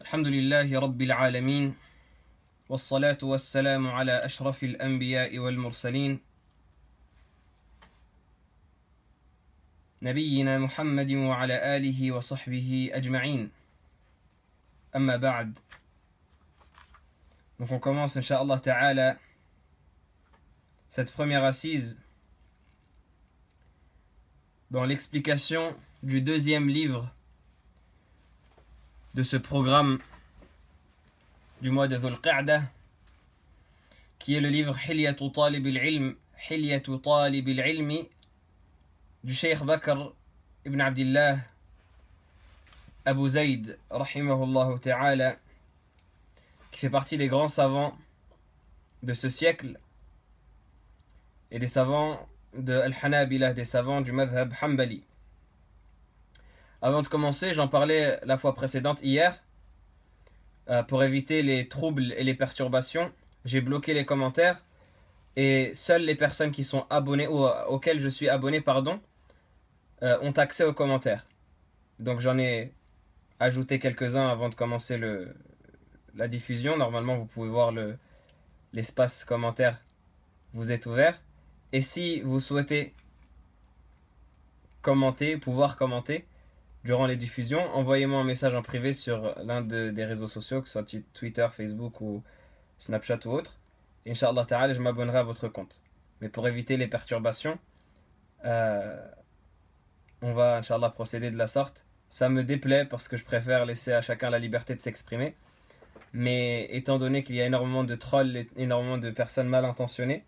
الحمد لله رب العالمين والصلاة والسلام على أشرف الأنبياء والمرسلين نبينا محمد وعلى آله وصحبه أجمعين أما بعد. Donc on commence Inch'Allah Ta'ala cette première assise dans l'explication du deuxième livre de ce programme du mois de Dhul Qa'dah, qui est le livre Hilyatu Talib al-Ilmi du Cheikh Bakr ibn Abdillah Abu Zayd rahimahullah ta'ala, qui fait partie des grands savants de ce siècle et des savants de Al-Hanabila, des savants du madhab Hanbali. Avant de commencer, j'en parlais la fois précédente, hier, pour éviter les troubles et les perturbations, j'ai bloqué les commentaires et seules les personnes qui sont abonnées, auxquelles je suis abonné, ont accès aux commentaires. Donc j'en ai ajouté quelques-uns avant de commencer la diffusion. Normalement, vous pouvez voir l'espace commentaires vous est ouvert. Et si vous souhaitez pouvoir commenter durant les diffusions, envoyez-moi un message en privé sur l'un des réseaux sociaux, que ce soit Twitter, Facebook ou Snapchat ou autre. Inch'Allah Ta'ala, je m'abonnerai à votre compte. Mais pour éviter les perturbations, on va Inch'Allah procéder de la sorte. Ça me déplaît parce que je préfère laisser à chacun la liberté de s'exprimer. Mais étant donné qu'il y a énormément de trolls, énormément de personnes mal intentionnées,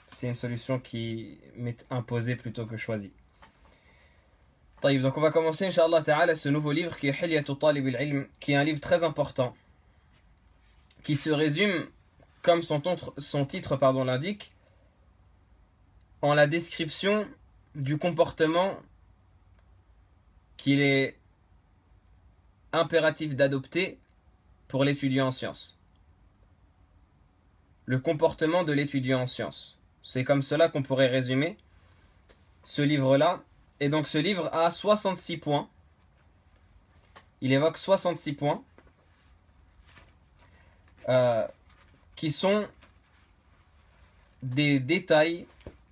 c'est une solution qui m'est imposée plutôt que choisie. Donc on va commencer Inch'Allah Ta'ala ce nouveau livre qui est Hilyatu Talib al-Ilm, qui est un livre très important, qui se résume, comme son titre l'indique, en la description du comportement qu'il est impératif d'adopter pour l'étudiant en sciences. Le comportement de l'étudiant en sciences. C'est comme cela qu'on pourrait résumer ce livre-là. Et donc ce livre a 66 points. Il évoque 66 points qui sont des détails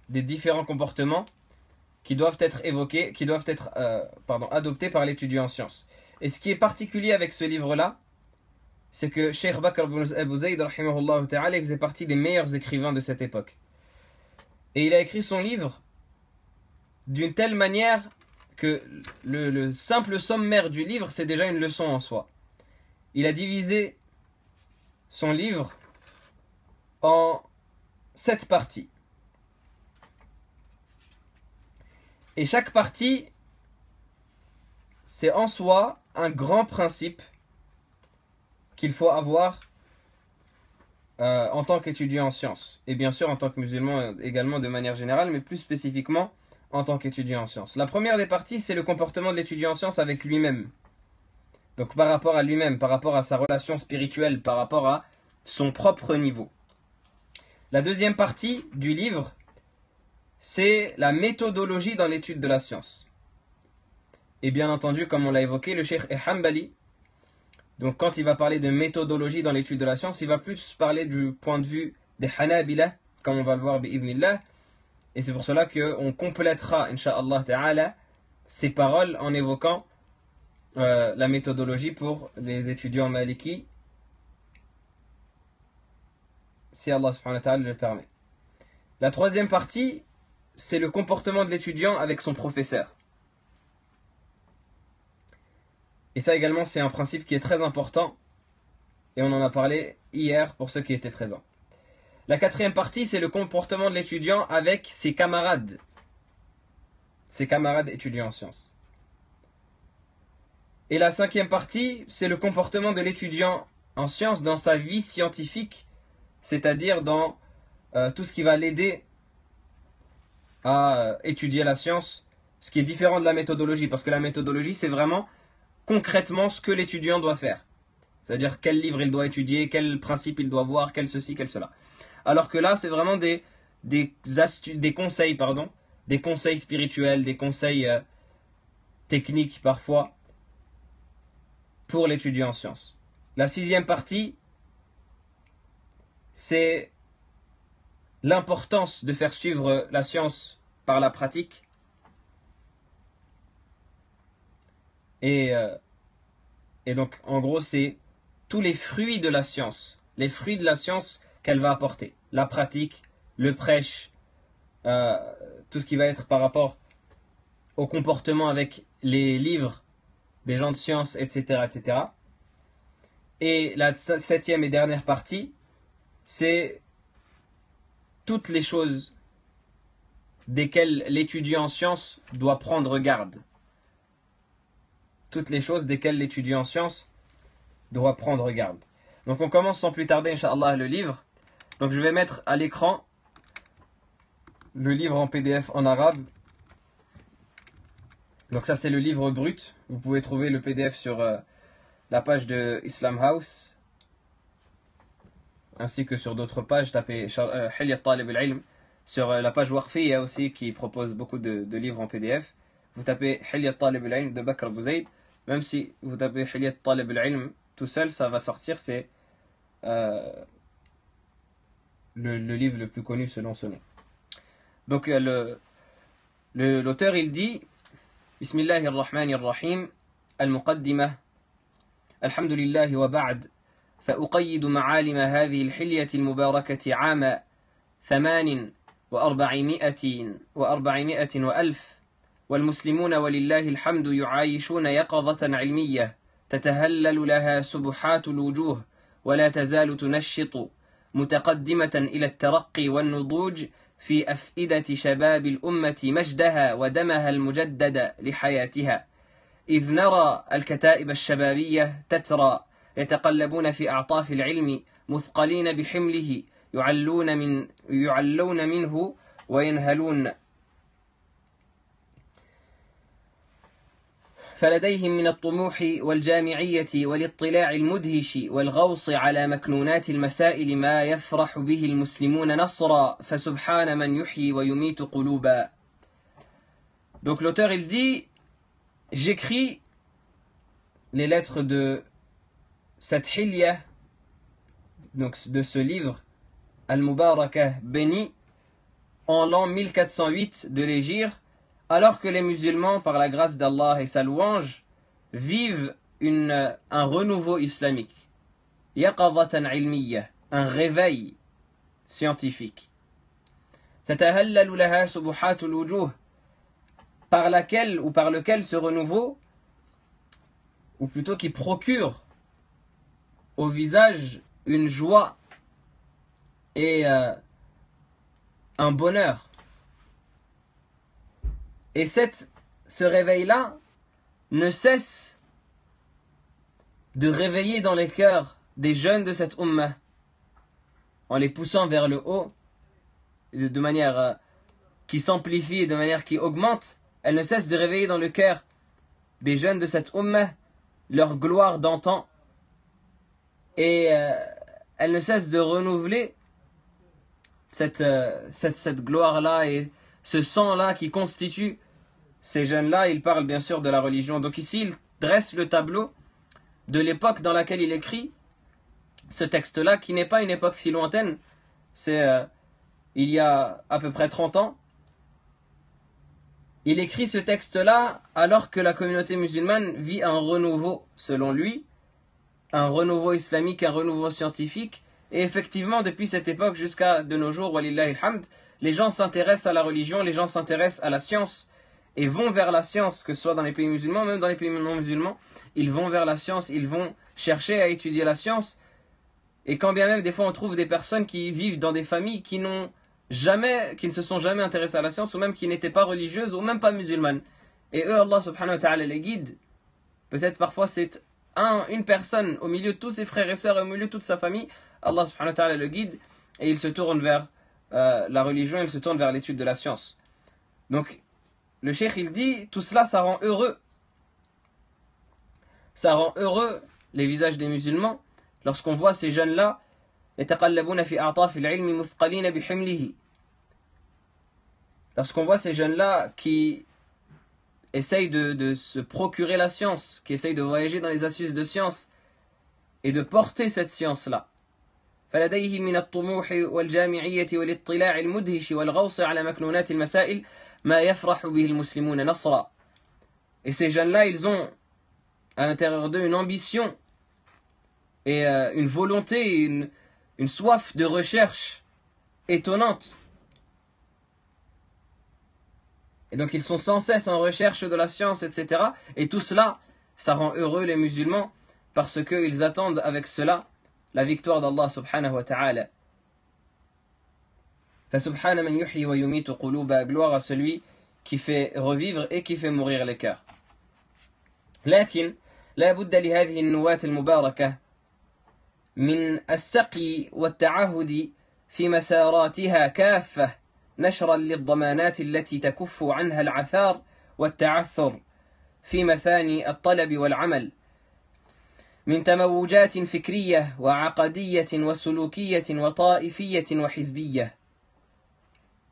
des différents comportements qui doivent être évoqués, qui doivent être adoptés par l'étudiant en sciences. Et ce qui est particulier avec ce livre-là, c'est que Cheikh Bakr ibn Abu Zayd rahimahullah ta'ala faisait partie des meilleurs écrivains de cette époque. Et il a écrit son livre d'une telle manière que le simple sommaire du livre, c'est déjà une leçon en soi. Il a divisé son livre en 7 parties. Et chaque partie, c'est en soi un grand principe qu'il faut avoir en tant qu'étudiant en sciences. Et bien sûr en tant que musulman également de manière générale, mais plus spécifiquement en tant qu'étudiant en sciences. La première des parties, c'est le comportement de l'étudiant en sciences avec lui-même. Donc par rapport à lui-même, par rapport à sa relation spirituelle, par rapport à son propre niveau. La deuxième partie du livre, c'est la méthodologie dans l'étude de la science. Et bien entendu, comme on l'a évoqué, le cheikh est Hanbali. Donc quand il va parler de méthodologie dans l'étude de la science, il va plus parler du point de vue des Hanabila, comme on va le voir bi'ibnillah. Et c'est pour cela qu'on complétera, Inch'Allah Ta'ala, ces paroles en évoquant la méthodologie pour les étudiants maliki, si Allah subhanahu wa ta'ala le permet. La troisième partie, c'est le comportement de l'étudiant avec son professeur. Et ça également, c'est un principe qui est très important. Et on en a parlé hier pour ceux qui étaient présents. La quatrième partie, c'est le comportement de l'étudiant avec ses camarades étudiants en sciences. Et la cinquième partie, c'est le comportement de l'étudiant en sciences dans sa vie scientifique, c'est-à-dire dans tout ce qui va l'aider à étudier la science, ce qui est différent de la méthodologie, parce que la méthodologie, c'est vraiment concrètement ce que l'étudiant doit faire. C'est-à-dire quel livre il doit étudier, quel principe il doit voir, quel ceci, quel cela. Alors que là, c'est vraiment des conseils, des conseils spirituels, des conseils techniques parfois, pour l'étudiant en sciences. La sixième partie, c'est l'importance de faire suivre la science par la pratique. Et donc, en gros, c'est tous les fruits de la science. Les fruits de la science qu'elle va apporter. La pratique, le prêche, tout ce qui va être par rapport au comportement avec les livres des gens de science, etc., etc. Et la septième et dernière partie, c'est toutes les choses desquelles l'étudiant en sciences doit prendre garde. Toutes les choses desquelles l'étudiant en sciences doit prendre garde. Donc on commence sans plus tarder, Inch'Allah, le livre. Donc je vais mettre à l'écran le livre en PDF en arabe. Donc ça c'est le livre brut. Vous pouvez trouver le PDF sur la page de Islam House, ainsi que sur d'autres pages. Tapez Hilyat Talib al-Ilm. Sur la page Waqfiyya aussi, qui propose beaucoup de livres en PDF. Vous tapez Hilyat Talib al-Ilm de Bakr Abu Zayd. Même si vous tapez Hilyat Talib al-Ilm tout seul, ça va sortir. C'est le livre le plus connu selon ce nom. Donc l'auteur il dit Bismillahir Rahmanir Rahim Al-Muqaddimah Alhamdulillah wa ba'd فأقيد معالم هذه الحلية المباركة عام 4800 وألف والمسلمون ولله الحمد يعايشون يقظة علمية تتهلل لها سبحات الوجوه ولا تزال تنشط متقدمة إلى الترقي والنضوج في أفئدة شباب الأمة مجدها ودمها المجدد لحياتها إذ نرى الكتائب الشبابية تترى يتقلبون في أعطاف العلم مثقلين بحمله يعلون منه وينهلون فلديهم من الطموح والجامعية والاطلاع المدهش والغوص على مكنونات المسائل ما يفرح به المسلمون نصرا فسبحان من يحيي ويميت قلوبا. Donc l'auteur il dit, j'écris les lettres de cette hilya, donc de ce livre Al-Mubarakah béni, en l'an 1408 de l'Hégire, alors que les musulmans, par la grâce d'Allah et sa louange, vivent un renouveau islamique. Yaqadatan ilmiyya, un réveil scientifique. Tatahallalu laha subuhatul wujuh, par laquelle ou par lequel ce renouveau, ou plutôt qui procure au visage une joie et un bonheur. Et ce réveil-là ne cesse de réveiller dans les cœurs des jeunes de cette ummah, en les poussant vers le haut, de manière qui s'amplifie et de manière qui augmente. Elle ne cesse de réveiller dans le cœur des jeunes de cette ummah leur gloire d'antan, et elle ne cesse de renouveler cette gloire-là et ce sang-là qui constitue ces jeunes-là. Il parle bien sûr de la religion. Donc ici, il dresse le tableau de l'époque dans laquelle il écrit ce texte-là, qui n'est pas une époque si lointaine. C'est il y a à peu près 30 ans. Il écrit ce texte-là alors que la communauté musulmane vit un renouveau, selon lui, un renouveau islamique, un renouveau scientifique. Et effectivement, depuis cette époque jusqu'à de nos jours, walillahi alhamd, les gens s'intéressent à la religion, les gens s'intéressent à la science et vont vers la science, que ce soit dans les pays musulmans, même dans les pays non musulmans, ils vont vers la science, ils vont chercher à étudier la science. Et quand bien même, des fois, on trouve des personnes qui vivent dans des familles qui ne se sont jamais intéressées à la science, ou même qui n'étaient pas religieuses, ou même pas musulmanes. Et eux, Allah subhanahu wa ta'ala les guide. Peut-être parfois c'est une personne au milieu de tous ses frères et sœurs, et au milieu de toute sa famille, Allah subhanahu wa ta'ala le guide, et il se tourne vers la religion, il se tourne vers l'étude de la science. Donc, le cheikh il dit, tout cela, ça rend heureux. Ça rend heureux les visages des musulmans, lorsqu'on voit ces jeunes-là, lorsqu'on voit ces jeunes-là qui essayent de se procurer la science, qui essayent de voyager dans les astuces de science, et de porter cette science-là. فلديه من الطموح والجامعية والاطلاع المدهش والغوص على مكنونات المسائل ما يفرح به المسلمون نصرا. Et ces jeunes-là, ils ont à l'intérieur d'eux une ambition et une volonté, une soif de recherche étonnante. Et donc ils sont sans cesse en recherche de la science, etc. Et tout cela, ça rend heureux les musulmans parce qu'ils attendent avec cela la victoire d'Allah subhanahu wa ta'ala. فَسُبْحَانَ مَنْ يُحْيِي وَيُمِيتُ قُلُوبًا, gloire à celui qui fait revivre et qui fait mourir les cœurs. لكن لا بد لهذه النواة المباركة من السقي والتعهد في مساراتها كافة نشرا للضمانات التي تكف عنها العثار والتعثر في مثاني الطلب والعمل من تموجات فكرية وعقدية وسلوكية وطائفية وحزبية.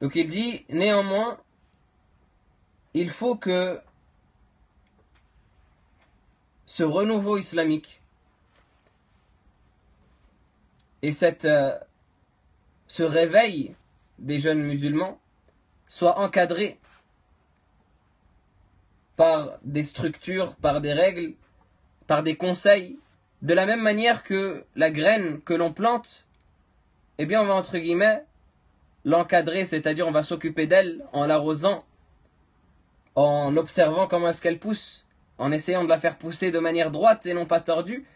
Donc il dit néanmoins, il faut que ce renouveau islamique et ce réveil des jeunes musulmans soit encadré par des structures, par des règles, par des conseils, de la même manière que la graine que l'on plante, eh bien on va entre guillemets l'encadrer, c'est-à-dire on va s'occuper d'elle en l'arrosant, en observant comment est-ce qu'elle pousse, en essayant de la faire pousser de manière droite et non pas tordue.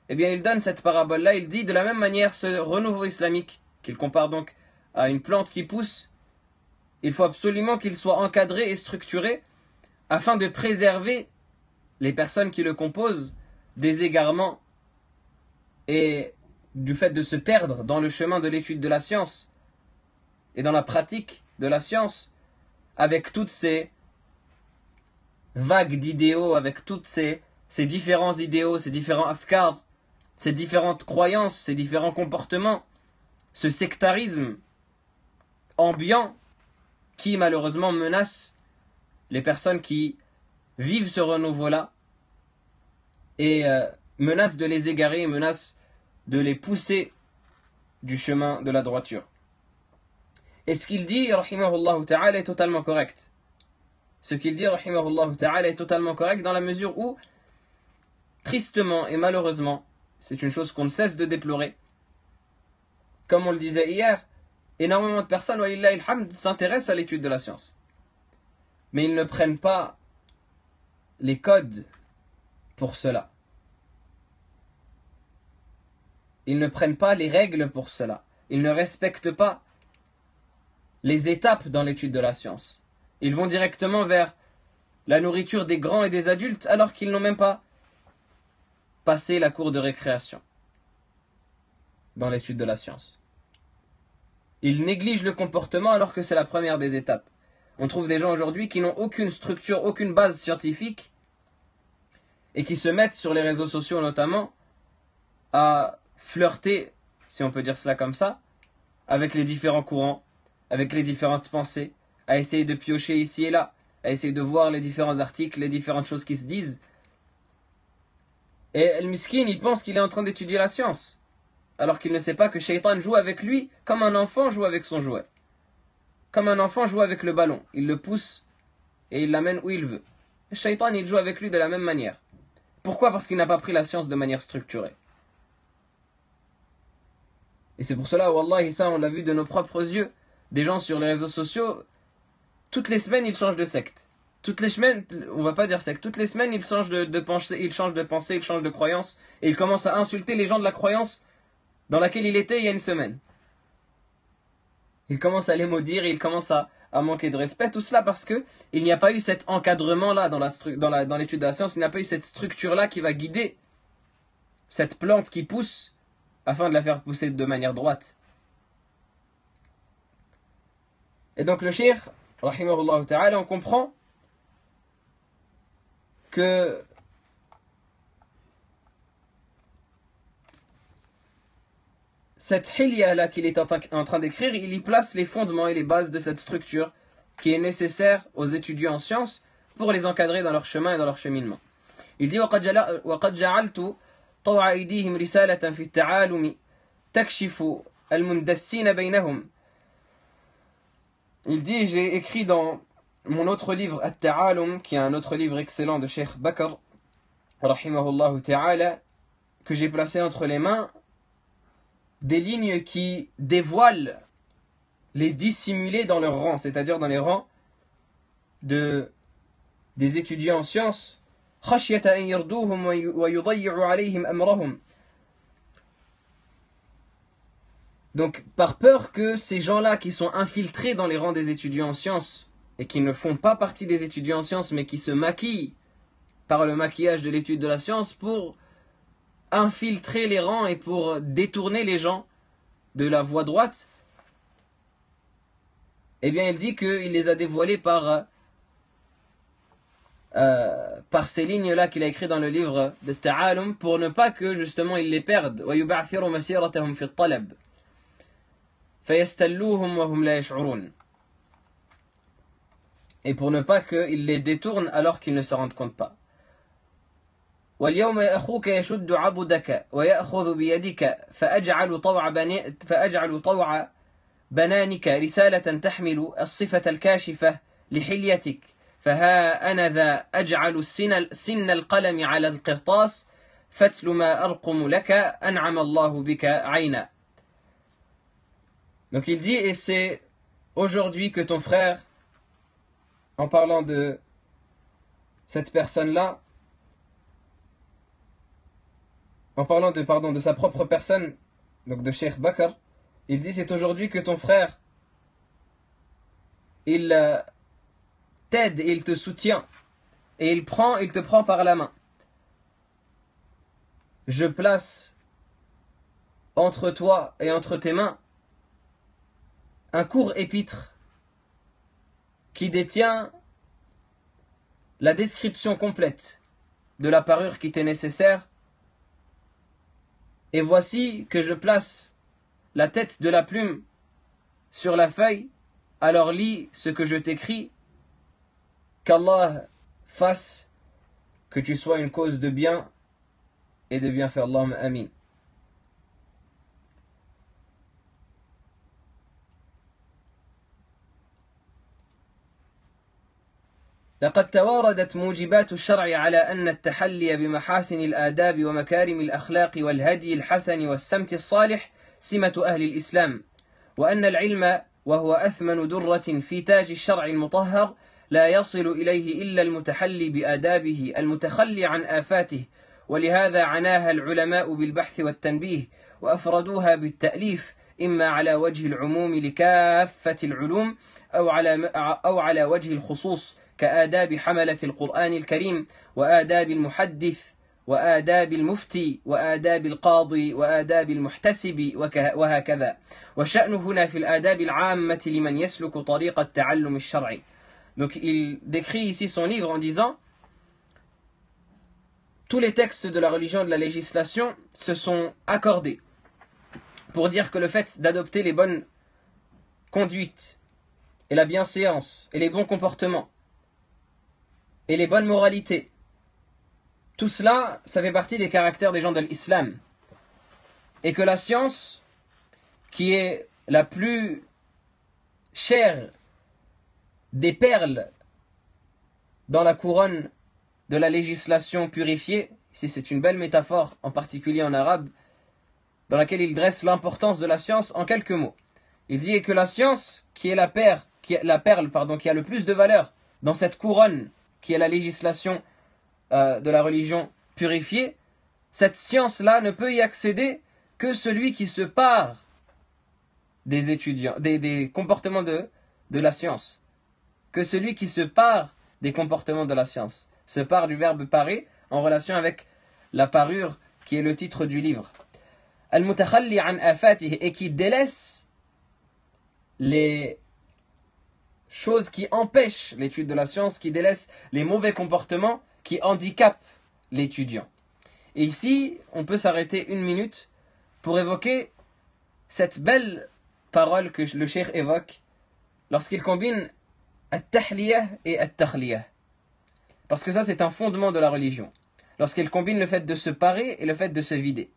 Eh bien il donne cette parabole-là, il dit de la même manière ce renouveau islamique, qu'il compare donc à une plante qui pousse, il faut absolument qu'il soit encadré et structuré afin de préserver les personnes qui le composent des égarements et du fait de se perdre dans le chemin de l'étude de la science et dans la pratique de la science, avec toutes ces vagues d'idéaux, avec toutes ces différents idéaux, ces différents afkars, ces différentes croyances, ces différents comportements, ce sectarisme ambiant qui malheureusement menace les personnes qui vivent ce renouveau-là et menace de les égarer, menace de les pousser du chemin de la droiture. Et ce qu'il dit, rahimahullah ta'ala, est totalement correct. Ce qu'il dit, rahimahullah ta'ala, est totalement correct dans la mesure où, tristement et malheureusement, c'est une chose qu'on ne cesse de déplorer, comme on le disait hier, énormément de personnes, walillahi alhamd, s'intéressent à l'étude de la science. Mais ils ne prennent pas les codes pour cela. Ils ne prennent pas les règles pour cela. Ils ne respectent pas les étapes dans l'étude de la science. Ils vont directement vers la nourriture des grands et des adultes alors qu'ils n'ont même pas passé la cour de récréation dans l'étude de la science. Ils négligent le comportement alors que c'est la première des étapes. On trouve des gens aujourd'hui qui n'ont aucune structure, aucune base scientifique et qui se mettent sur les réseaux sociaux notamment à flirter, si on peut dire cela comme ça, avec les différents courants, avec les différentes pensées, à essayer de piocher ici et là, à essayer de voir les différents articles, les différentes choses qui se disent. Et El Miskin, il pense qu'il est en train d'étudier la science, alors qu'il ne sait pas que Shaitan joue avec lui comme un enfant joue avec son jouet. Comme un enfant joue avec le ballon. Il le pousse et il l'amène où il veut. Le Shaitan, il joue avec lui de la même manière. Pourquoi? Parce qu'il n'a pas pris la science de manière structurée. Et c'est pour cela, wallahi, ça on l'a vu de nos propres yeux, des gens sur les réseaux sociaux, toutes les semaines ils changent de secte. Toutes les semaines, on va pas dire secte, toutes les semaines ils changent de pensée, ils changent de croyance, et ils commencent à insulter les gens de la croyance dans laquelle il était il y a une semaine. Ils commencent à les maudire, et ils commencent à manquer de respect, tout cela parce que il n'y a pas eu cet encadrement-là dans l'étude de la science, il n'y a pas eu cette structure-là qui va guider cette plante qui pousse afin de la faire pousser de manière droite. Et donc le cheikh, rahimahullah ta'ala, on comprend que cette hilya là qu'il est en train d'écrire, il y place les fondements et les bases de cette structure qui est nécessaire aux étudiants en sciences pour les encadrer dans leur chemin et dans leur cheminement. Il dit وَقَدْ جَعَلْتُ طوع أيديهم رسالة في التعالم تكشف المندسين بينهم. Il dit, j'ai écrit dans mon autre livre, At-Ta'alum, qui est un autre livre excellent de Cheikh Bakr, rahimahullah ta'ala, que j'ai placé entre les mains, des lignes qui dévoilent les dissimulés dans leurs rangs, c'est-à-dire dans les rangs des étudiants en sciences. خشية أن يردوهم ويضيعوا عليهم أمرهم. Donc, par peur que ces gens-là qui sont infiltrés dans les rangs des étudiants en sciences et qui ne font pas partie des étudiants en sciences mais qui se maquillent par le maquillage de l'étude de la science pour infiltrer les rangs et pour détourner les gens de la voie droite, eh bien il dit qu'il les a dévoilés par ces lignes-là qu'il a écrit dans le livre de Ta'alum pour ne pas que justement ils les perdent. وَيُبَعْثِرُ مَسِيرَتَهُمْ فِي الطَّلَبِ فَيَسْتَلُّوهُمْ وَهُمْ لَا يَشْعُرُونَ. Et pour ne pas qu'ils les détournent alors qu'ils ne se rendent compte pas. وَالْيَوْمَ أَخُوكَ يَشُدُّ عَضُدَكَ وَيَأْخُذُ بِيَدِكَ فَأَجْعَلُ طَوْعَ بنانك رسالة تحمل الصفة الكاشفة لحليتك فها أنا ذا أجعل سن القلم على القرطاس فتل ما أرقم لك أنعم الله بك عينا. Donc il dit, et c'est aujourd'hui que ton frère, en parlant de cette personne-là, en parlant de sa propre personne, donc de Cheikh Bakr, il dit, c'est aujourd'hui que ton frère, il t'aide et il te soutient, et il te prend par la main. Je place entre toi et entre tes mains un court épître qui détient la description complète de la parure qui t'est nécessaire. Et voici que je place la tête de la plume sur la feuille, alors lis ce que je t'écris, qu'Allah fasse que tu sois une cause de bien et de bienfait. Allahumma amin. لقد تواردت موجبات الشرع على أن التحلي بمحاسن الآداب ومكارم الأخلاق والهدي الحسن والسمت الصالح سمة أهل الإسلام، وأن العلم وهو أثمن درة في تاج الشرع المطهر لا يصل إليه إلا المتحلي بآدابه المتخلي عن آفاته، ولهذا عناها العلماء بالبحث والتنبيه وأفردوها بالتأليف إما على وجه العموم لكافة العلوم أو على وجه الخصوص كآداب حملة القرآن الكريم وآداب المحدث وآداب المفتي وآداب القاضي وآداب المحتسب وهكذا. والشأن هنا في الآداب العامة لمن يسلك طريق التعلم الشرعي. Donc il décrit ici son livre en disant: tous les textes de la religion de la législation se sont accordés pour dire que le fait d'adopter les bonnes conduites et la bienséance et les bons comportements et les bonnes moralités, tout cela, ça fait partie des caractères des gens de l'islam. Et que la science, qui est la plus chère des perles dans la couronne de la législation purifiée, ici c'est une belle métaphore, en particulier en arabe, dans laquelle il dresse l'importance de la science en quelques mots. Il dit que la science, qui est la perle, qui a le plus de valeur dans cette couronne, qui est la législation de la religion purifiée, cette science-là ne peut y accéder que celui qui se pare des étudiants, des comportements de la science. Que celui qui se pare des comportements de la science. Se pare du verbe parer en relation avec la parure qui est le titre du livre. Al-mutakhalli an afatih, et qui délaisse les choses qui empêchent l'étude de la science, qui délaissent les mauvais comportements qui handicapent l'étudiant. Et ici, on peut s'arrêter une minute pour évoquer cette belle parole que le cheikh évoque lorsqu'il combine at-tahliyah et at-takhliyah. Parce que ça, c'est un fondement de la religion. lorsqu'elle combine le fait de se parer et le fait de se vider.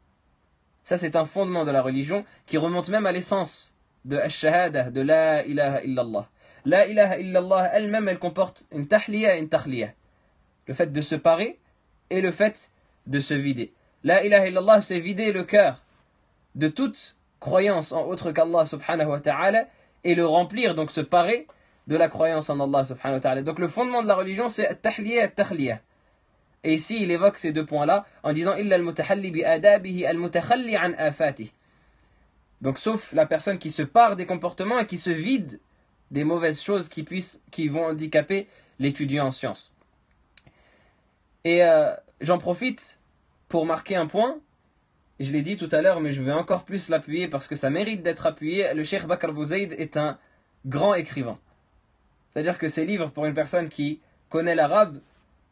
Ça, c'est un fondement de la religion qui remonte même à l'essence de Ash-Shahada, de La ilaha illallah. La ilaha illallah elle-même, elle comporte une tahliya et une tahliya. Le fait de se parer et le fait de se vider. La ilaha illallah, c'est vider le cœur de toute croyance en autre qu'Allah subhanahu wa ta'ala et le remplir, donc se parer de la croyance en Allah subhanahu wa ta'ala. Donc le fondement de la religion, c'est tahliya et tahliya. Et ici, il évoque ces deux points-là en disant illa al-mutahalli bi adabihi al-mutakhalli an afatihi. Donc sauf la personne qui se pare des comportements et qui se vide des mauvaises choses qui vont handicaper l'étudiant en sciences. Et j'en profite pour marquer un point. Je l'ai dit tout à l'heure, mais je vais encore plus l'appuyer parce que ça mérite d'être appuyé. Le Cheikh Bakr Bouzaid est un grand écrivain. C'est-à-dire que ses livres, pour une personne qui connaît l'arabe,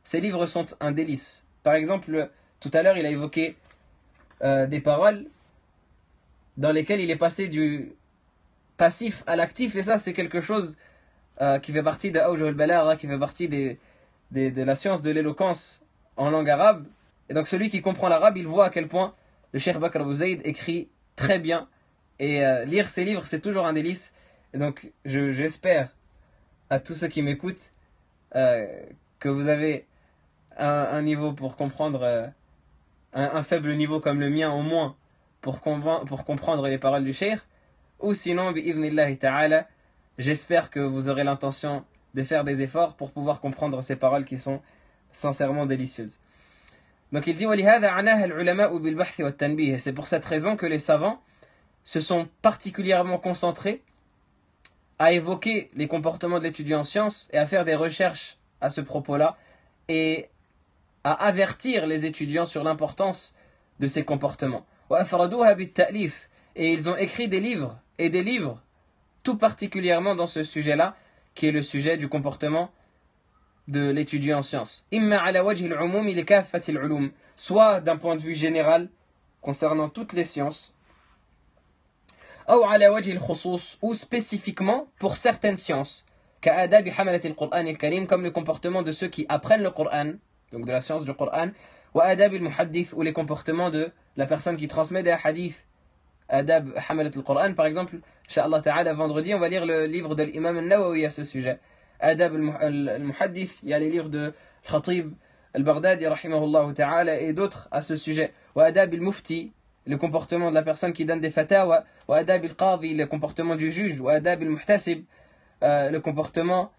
ces livres sont un délice. Par exemple, tout à l'heure, il a évoqué des paroles dans lesquelles il est passé du passif à l'actif, et ça, c'est quelque chose qui fait partie de Awjuh al-Balagha, qui fait partie de la science de l'éloquence en langue arabe. Et donc, celui qui comprend l'arabe, il voit à quel point le Cheikh Bakr Bouzaid écrit très bien. Et lire ses livres, c'est toujours un délice. Et donc, j'espère à tous ceux qui m'écoutent que vous avez un niveau pour comprendre, un faible niveau comme le mien au moins, pour comprendre les paroles du Cheikh. Ou sinon, bi'idhnillahi ta'ala, j'espère que vous aurez l'intention de faire des efforts pour pouvoir comprendre ces paroles qui sont sincèrement délicieuses. Donc il dit c'est pour cette raison que les savants se sont particulièrement concentrés à évoquer les comportements de l'étudiant en sciences et à faire des recherches à ce propos-là et à avertir les étudiants sur l'importance de ces comportements. Et ils ont écrit des livres et des livres tout particulièrement dans ce sujet-là qui est le sujet du comportement de l'étudiant en sciences. Soit d'un point de vue général concernant toutes les sciences, ou spécifiquement pour certaines sciences, comme le comportement de ceux qui apprennent le Coran, donc de la science du Coran, ou les comportements de la personne qui transmet des hadiths, adab hamalat al-Qur'an. Par exemple, Inch'Allah Ta'ala, vendredi, on va lire le livre de l'imam al-Nawawi à ce sujet. Adab al-Muhaddith, il y a les livres de Khatib al-Baghdadi, rahimahullah Ta'ala, et d'autres à ce sujet. Wa adab al-Mufti, le comportement de la personne qui donne des fatawa. Wa adab al-Qadi, le comportement du juge. Wa adab al-Muhtasib, le comportement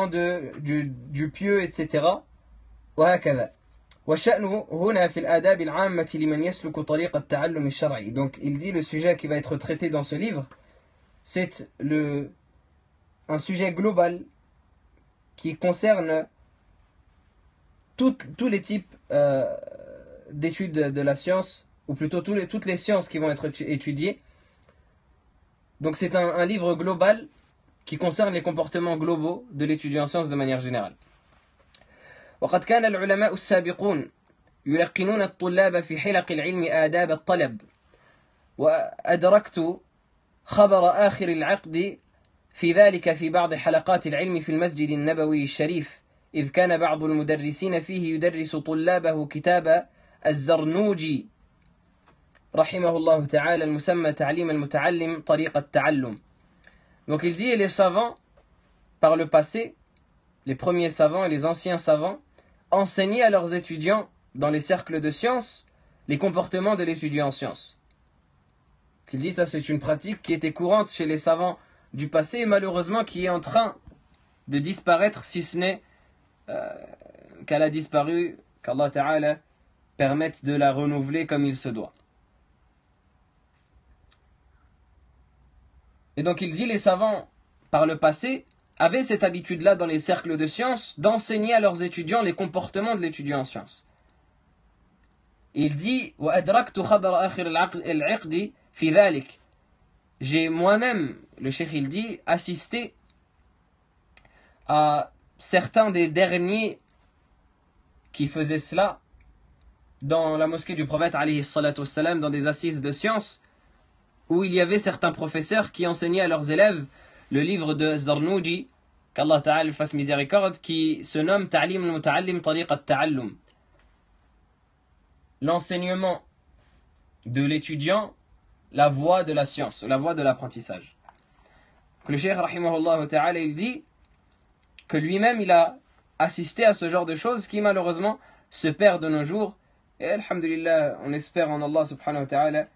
du pieux, etc. وهكذا. وشأنه هنا في الآداب العامة لمن يسلك طريق التعلم الشرعي. Donc il dit le sujet qui va être traité dans ce livre, c'est un sujet global qui concerne tous les types d'études de la science, ou plutôt toutes les sciences qui vont être étudiées. Donc c'est un livre global qui concerne les comportements globaux de l'étudiant en sciences de manière générale. وقد كان العلماء السابقون يلقنون الطلاب في حلق العلم آداب الطلب وأدركت خبر آخر العقد في ذلك في بعض حلقات العلم في المسجد النبوي الشريف إذ كان بعض المدرسين فيه يدرس طلابه كتاب الزرنوجي رحمه الله تعالى المسمى تعليم المتعلم طريق التعلم. Donc il dit les savants par le passé, les premiers savants et les anciens savants enseignaient à leurs étudiants dans les cercles de sciences les comportements de l'étudiant en sciences. Il dit ça c'est une pratique qui était courante chez les savants du passé et malheureusement qui est en train de disparaître, si ce n'est qu'elle a disparu, qu'Allah Ta'ala permette de la renouveler comme il se doit. Et donc il dit les savants par le passé avaient cette habitude-là dans les cercles de sciences d'enseigner à leurs étudiants les comportements de l'étudiant en sciences. Il dit j'ai moi-même, le cheikh il dit, assisté à certains des derniers qui faisaient cela dans la mosquée du prophète alayhi salatu wassalam, dans des assises de sciences où il y avait certains professeurs qui enseignaient à leurs élèves le livre de Zarnouji qu'Allah Ta'ala lui fasse miséricorde, qui se nomme Ta'lim al-Muta'allim Tariq al-Ta'allum. L'enseignement de l'étudiant, la voie de la science, la voie de l'apprentissage. Le Cheikh rahimahullah ta'ala, il dit que lui-même il a assisté à ce genre de choses qui malheureusement se perdent de nos jours. Et alhamdulillah, on espère en Allah subhanahu wa ta'ala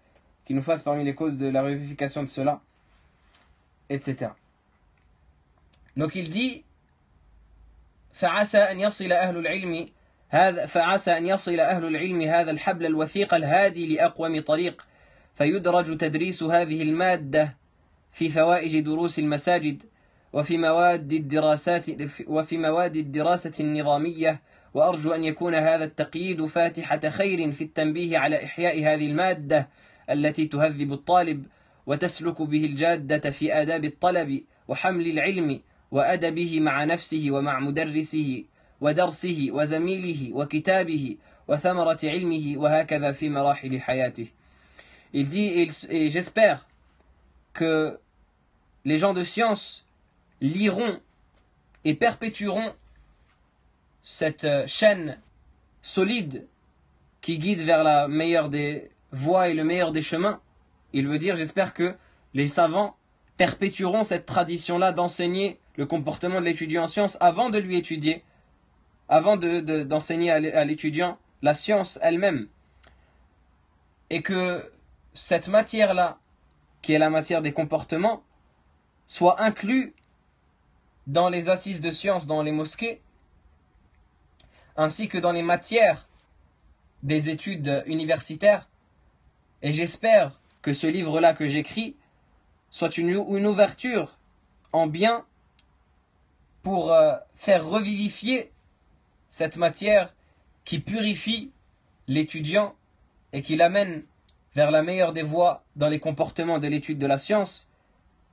qu'il nous fasse parmi les causes de la révivification de cela, etc. Donc il dit فعسى أن يصل أهل العلم هذا الحبل الوثيق الهادي لأقوم طريق فيدرج تدريس هذه المادة في فوائج دروس المساجد وفي مواد الدراسة النظامية وأرجو أن يكون هذا التقييد فاتحة خير في التنبيه على إحياء هذه المادة التي تهذب الطالب وتسلك به الجادة في آداب الطلب وحمل العلم وأدبه مع نفسه ومع مدرسه ودرسه وزميله وكتابه وثمرة علمه وهكذا في مراحل حياته. Il dit, et j'espère que les gens de science liront et perpétueront cette chaîne solide qui guide vers la meilleure des voies et le meilleur des chemins. Il veut dire, j'espère que les savants perpétueront cette tradition-là d'enseigner le comportement de l'étudiant en sciences avant de lui étudier, avant d'enseigner à l'étudiant la science elle-même. Et que cette matière-là, qui est la matière des comportements, soit inclue dans les assises de sciences, dans les mosquées, ainsi que dans les matières des études universitaires. Et j'espère que ce livre-là que j'écris soit une ouverture en bien pour faire revivifier cette matière qui purifie l'étudiant et qui l'amène vers la meilleure des voies dans les comportements de l'étude de la science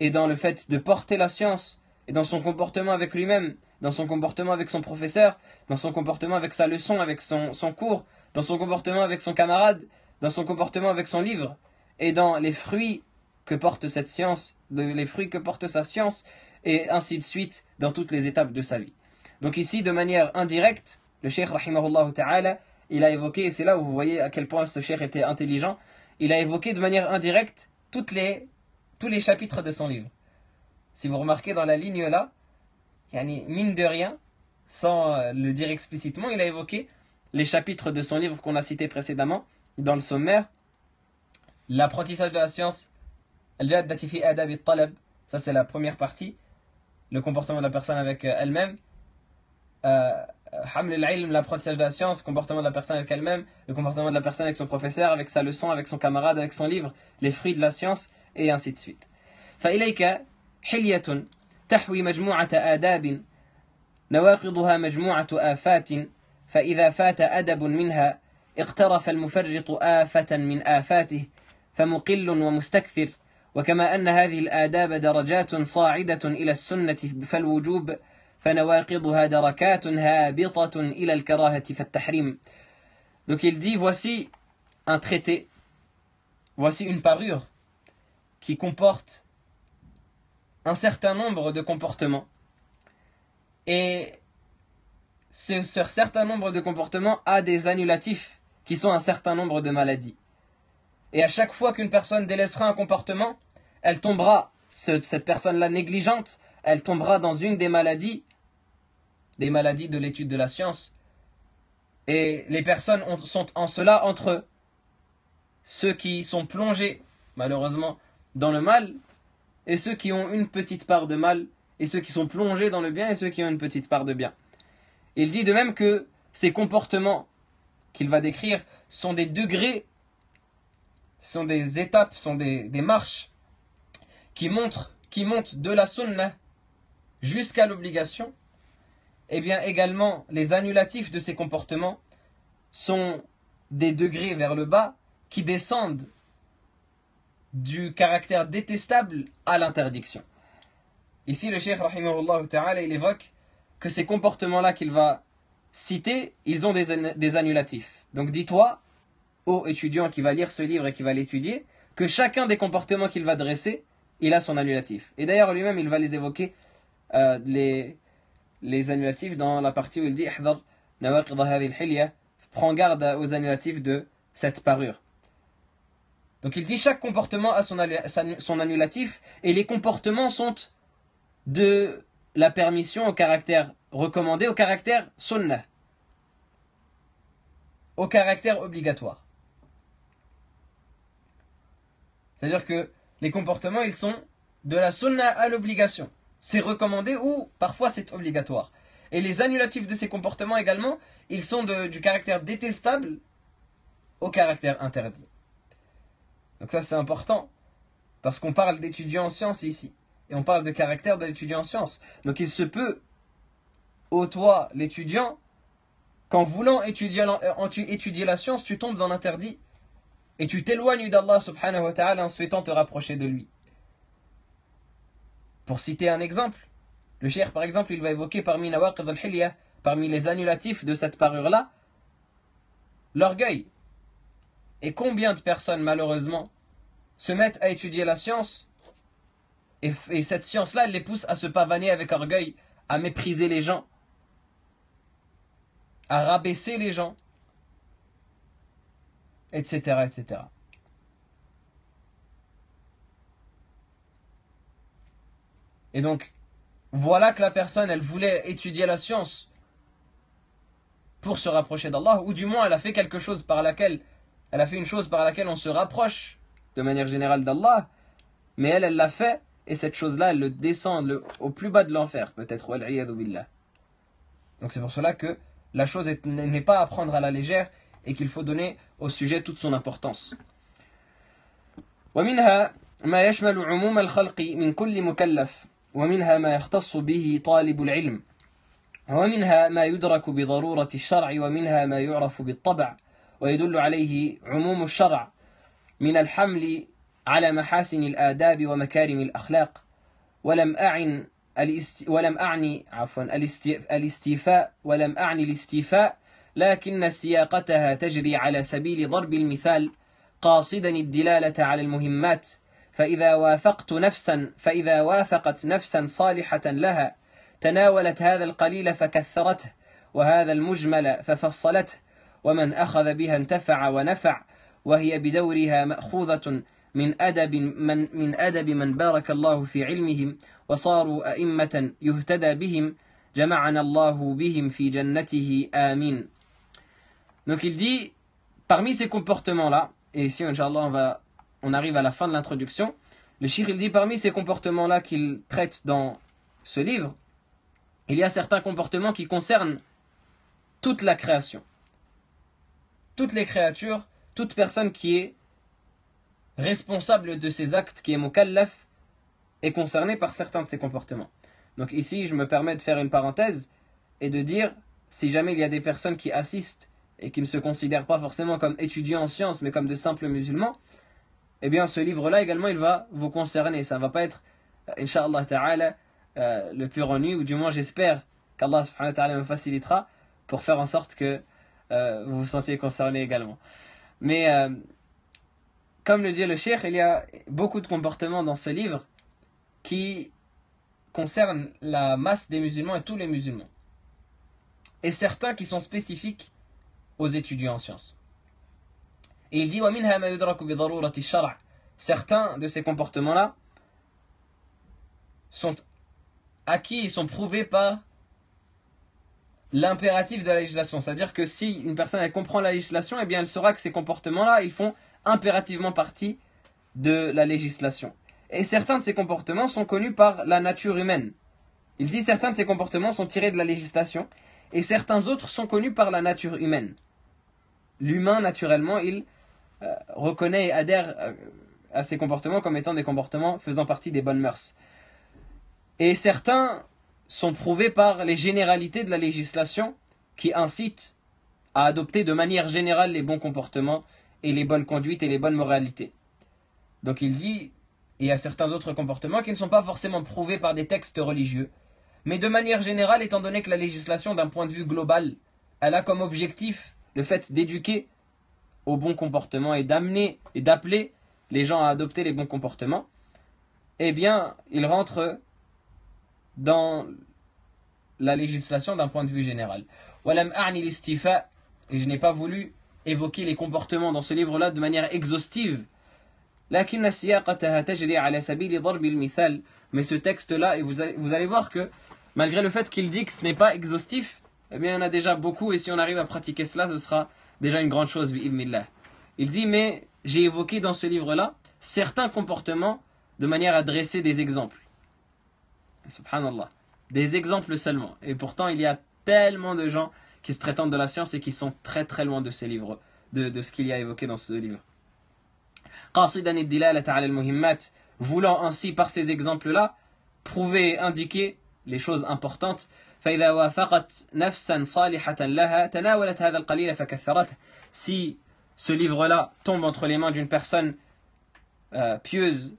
et dans le fait de porter la science et dans son comportement avec lui-même, dans son comportement avec son professeur, dans son comportement avec sa leçon, avec son cours, dans son comportement avec son camarade, dans son comportement avec son livre et dans les fruits que porte cette science, les fruits que porte sa science et ainsi de suite dans toutes les étapes de sa vie. Donc ici, de manière indirecte, le cheikh rahimahullah ta'ala, il a évoqué, et c'est là où vous voyez à quel point ce cheikh était intelligent, il a évoqué de manière indirecte tous les chapitres de son livre. Si vous remarquez dans la ligne là, mine de rien, sans le dire explicitement, il a évoqué les chapitres de son livre qu'on a cité précédemment, dans le sommaire. L'apprentissage de la science, al-jaddati fi adab al-talab, ça c'est la première partie, le comportement de la personne avec elle-même. Haml al-ilm, l'apprentissage de la science, le comportement de la personne avec elle-même, le comportement de la personne avec son professeur, avec sa leçon, avec son camarade, avec son livre, les fruits de la science, et ainsi de suite. فإليك حلية تحوي مجموعة آداب نواقضها مجموعة آفات فإذا فات أدب منها اقترف المفرط آفة من آفاته فمقل ومستكثر وكما أن هذه الآداب درجات صاعدة إلى السنة فالوجوب فنواقضها دركات هابطة إلى الكراهة فالتحريم. Donc il dit, voici un traité, voici une parure qui comporte un certain nombre de comportements. Et ce certain nombre de comportements a des annulatifs qui sont un certain nombre de maladies. Et à chaque fois qu'une personne délaissera un comportement, elle tombera, cette personne-là négligente, elle tombera dans une des maladies de l'étude de la science. Et les personnes sont en cela entre ceux qui sont plongés, malheureusement, dans le mal, et ceux qui ont une petite part de mal, et ceux qui sont plongés dans le bien, et ceux qui ont une petite part de bien. Il dit de même que ces comportements qu'il va décrire sont des degrés, sont des étapes, sont des marches qui montent de la sunnah jusqu'à l'obligation. Et bien également les annulatifs de ces comportements sont des degrés vers le bas qui descendent du caractère détestable à l'interdiction. Ici le cheikh rahimahullah ta'ala il évoque que ces comportements-là qu'il va citer, ils ont des annulatifs. Donc dis-toi, ô étudiant qui va lire ce livre et qui va l'étudier, que chacun des comportements qu'il va dresser, il a son annulatif. Et d'ailleurs lui-même il va les évoquer les annulatifs dans la partie où il dit ihdar nawaqid hadhihi al-hilya, prends garde aux annulatifs de cette parure. Donc il dit chaque comportement a son annulatif, et les comportements sont de la permission au caractère recommandé, au caractère sunnah, au caractère obligatoire. C'est-à-dire que les comportements, ils sont de la sunnah à l'obligation. C'est recommandé ou parfois c'est obligatoire. Et les annulatifs de ces comportements également, ils sont du caractère détestable au caractère interdit. Donc ça c'est important, parce qu'on parle d'étudiants en sciences ici, et on parle de caractère de l'étudiant en sciences. Donc il se peut, ô toi l'étudiant, qu'en voulant étudier la science, tu tombes dans l'interdit, et tu t'éloignes d'Allah subhanahu wa ta'ala en souhaitant te rapprocher de lui. Pour citer un exemple, le cheikh par exemple, il va évoquer parmi nawaqid al-hilya, parmi les annulatifs de cette parure-là, l'orgueil. Et combien de personnes, malheureusement, se mettent à étudier la science, et cette science-là, elle les pousse à se pavaner avec orgueil, à mépriser les gens, à rabaisser les gens, etc., etc. Et donc, voilà que la personne, elle voulait étudier la science pour se rapprocher d'Allah, ou du moins elle a fait quelque chose par laquelle, elle a fait une chose par laquelle on se rapproche de manière générale d'Allah, mais elle l'a fait, et cette chose-là, elle le descend au plus bas de l'enfer, peut-être, wal-'iyadhu billah. Donc c'est pour cela que la chose n'est pas à prendre à la légère, et qu'il faut donner au sujet toute son importance. ومنها ما يشمل عموم الخلق من كل مكلف ومنها ما يختص به طالب العلم ومنها ما يدرك بضرورة الشرع ومنها ما يعرف بالطبع ويدل عليه عموم الشرع من الحمل على محاسن الآداب ومكارم الأخلاق ولم أعني الاستيفاء لكن سياقتها تجري على سبيل ضرب المثال قاصدا الدلالة على المهمات فإذا وافقت نفسا صالحة لها تناولت هذا القليل فكثرته وهذا المجمل ففصلته ومن أخذ بها انتفع ونفع وهي بدورها مأخوذة من أدب من بارك الله في علمهم وصاروا أئمة يهتدى بهم جمعنا الله بهم في جنته آمين. Donc il dit, parmi ces comportements-là, et ici, Inch'Allah, on arrive à la fin de l'introduction, le cheikh il dit, parmi ces comportements-là qu'il traite dans ce livre, il y a certains comportements qui concernent toute la création. Toutes les créatures, toute personne qui est responsable de ses actes, qui est mukallaf, est concernée par certains de ces comportements. Donc ici, je me permets de faire une parenthèse et de dire, si jamais il y a des personnes qui assistent et qui ne se considèrent pas forcément comme étudiants en sciences, mais comme de simples musulmans, eh bien ce livre-là également, il va vous concerner. Ça ne va pas être, Inch'Allah Ta'ala, le pur ennui, ou du moins j'espère qu'Allah subhanahu wa ta'ala me facilitera pour faire en sorte que vous vous sentiez concerné également. Mais comme le dit le cheikh, il y a beaucoup de comportements dans ce livre qui concernent la masse des musulmans et tous les musulmans. Et certains qui sont spécifiques aux étudiants en sciences. Et il dit وَمِنْهَا مَا يُدْرَكُ بِضَرُورَةِ الشَّرْعِ. Certains de ces comportements-là sont acquis et sont prouvés par l'impératif de la législation. C'est-à-dire que si une personne elle comprend la législation, eh bien elle saura que ces comportements-là, ils font impérativement partie de la législation. Et certains de ces comportements sont connus par la nature humaine. Il dit certains de ces comportements sont tirés de la législation et certains autres sont connus par la nature humaine. L'humain, naturellement, il reconnaît et adhère à ces comportements comme étant des comportements faisant partie des bonnes mœurs. Et certains sont prouvés par les généralités de la législation qui incitent à adopter de manière générale les bons comportements et les bonnes conduites et les bonnes moralités. Donc il dit, il y a certains autres comportements qui ne sont pas forcément prouvés par des textes religieux, mais de manière générale, étant donné que la législation d'un point de vue global, elle a comme objectif le fait d'éduquer au bon comportement et d'amener et d'appeler les gens à adopter les bons comportements, eh bien, il rentre dans la législation d'un point de vue général. Et je n'ai pas voulu évoquer les comportements dans ce livre-là de manière exhaustive. Mais ce texte-là, et vous allez voir que malgré le fait qu'il dit que ce n'est pas exhaustif, eh bien il y en a déjà beaucoup, et si on arrive à pratiquer cela, ce sera déjà une grande chose. Il dit, mais j'ai évoqué dans ce livre-là certains comportements de manière à dresser des exemples. Subhanallah. Des exemples seulement. Et pourtant, il y a tellement de gens qui se prétendent de la science et qui sont très très loin de ces livres, de ce qu'il y a évoqué dans ce livre. Voulant ainsi par ces exemples-là prouver et indiquer les choses importantes. Si ce livre-là tombe entre les mains d'une personne pieuse,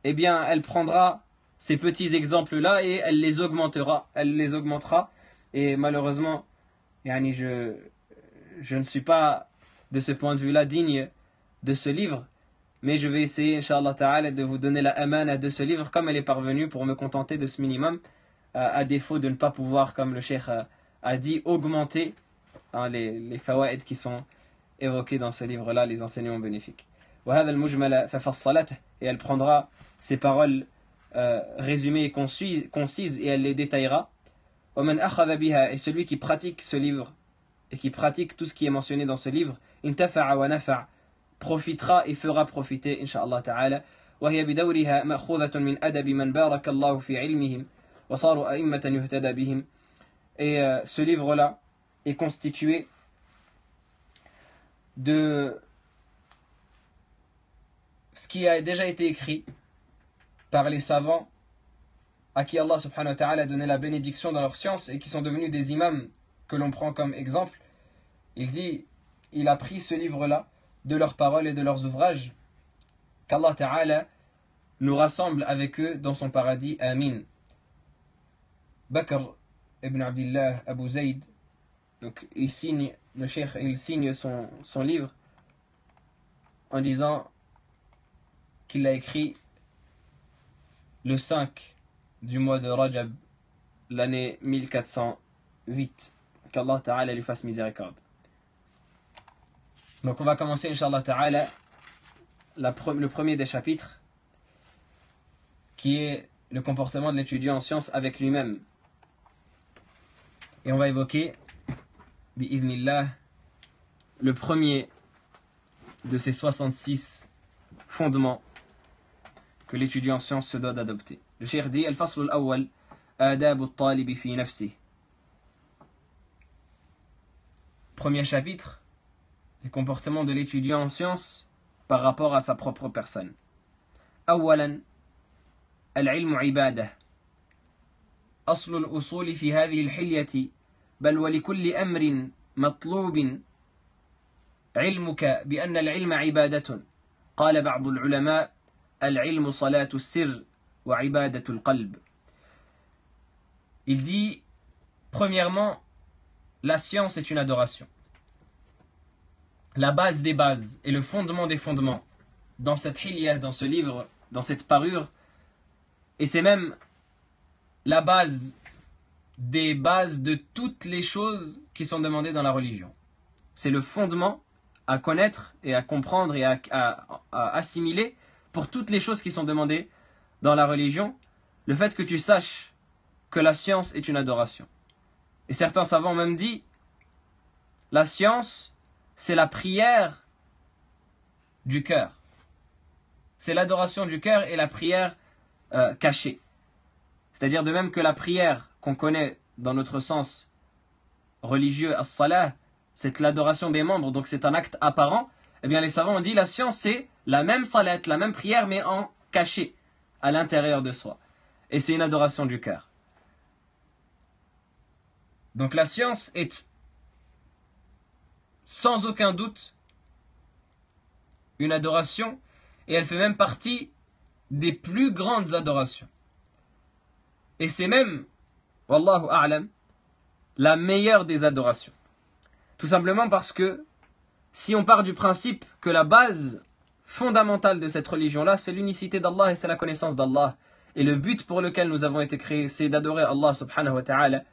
eh bien elle prendra ces petits exemples-là et elle les augmentera. Et malheureusement, je ne suis pas de ce point de vue-là digne de ce livre, mais je vais essayer, Inch'Allah Ta'ala, de vous donner la amana de ce livre comme elle est parvenue pour me contenter de ce minimum, à défaut de ne pas pouvoir, comme le cheikh a dit, augmenter les fawaïd qui sont évoqués dans ce livre-là, les enseignements bénéfiques. Et elle prendra ces paroles résumées et concises et elle les détaillera. Et celui qui pratique ce livre et qui pratique tout ce qui est mentionné dans ce livre, profitera et fera profiter, Inch'Allah Ta'ala. وهي بدورها مأخوذة من أدب من بارك الله في علمهم وصاروا أئمة يهتدى بهم. Et ce livre-là est constitué de ce qui a déjà été écrit par les savants à qui Allah subhanahu wa ta'ala a donné la bénédiction dans leur science et qui sont devenus des imams que l'on prend comme exemple. Il dit, il a pris ce livre-là de leurs paroles et de leurs ouvrages, qu'Allah ta'ala nous rassemble avec eux dans son paradis. Amin. Bakr ibn Abdillah Abu Zayd, donc le cheikh, il signe son livre en disant qu'il l'a écrit le 5 du mois de Rajab, l'année 1408. Qu'Allah Ta'ala lui fasse miséricorde. Donc on va commencer, Inch'Allah Ta'ala, le premier des chapitres, qui est le comportement de l'étudiant en sciences avec lui-même. Et on va évoquer, bi'idhnillah, le premier de ces 66 fondements que l'étudiant en sciences se doit d'adopter. Le cheikh dit, Al-Fasl al-Awwal, Adab al-Talib fi nafsi. Premier chapitre, les comportements de l'étudiant en sciences par rapport à sa propre personne. أولا العلم عبادة أصل الأصول في هذه الحلية بل ولكل أمر مطلوب علمك بأن العلم عبادة قال بعض العلماء العلم صلاة السر وعبادة القلب. Il dit, premièrement, la science est une adoration. La base des bases et le fondement des fondements dans cette hilya, dans ce livre, dans cette parure, et c'est même la base des bases de toutes les choses qui sont demandées dans la religion. C'est le fondement à connaître et à comprendre et à assimiler pour toutes les choses qui sont demandées dans la religion, le fait que tu saches que la science est une adoration. Et certains savants ont même dit, la science, c'est la prière du cœur. C'est l'adoration du cœur et la prière cachée. C'est-à-dire de même que la prière qu'on connaît dans notre sens religieux, as-salah, c'est l'adoration des membres, donc c'est un acte apparent. Eh bien les savants ont dit, la science c'est la même salat, la même prière, mais en caché, à l'intérieur de soi. Et c'est une adoration du cœur. Donc la science est sans aucun doute une adoration, et elle fait même partie des plus grandes adorations. Et c'est même, wallahu a'lam, la meilleure des adorations. Tout simplement parce que si on part du principe que la base fondamentale de cette religion-là, c'est l'unicité d'Allah et c'est la connaissance d'Allah, Et le but pour lequel nous avons été créés, c'est d'adorer Allah subhanahu wa ta'ala.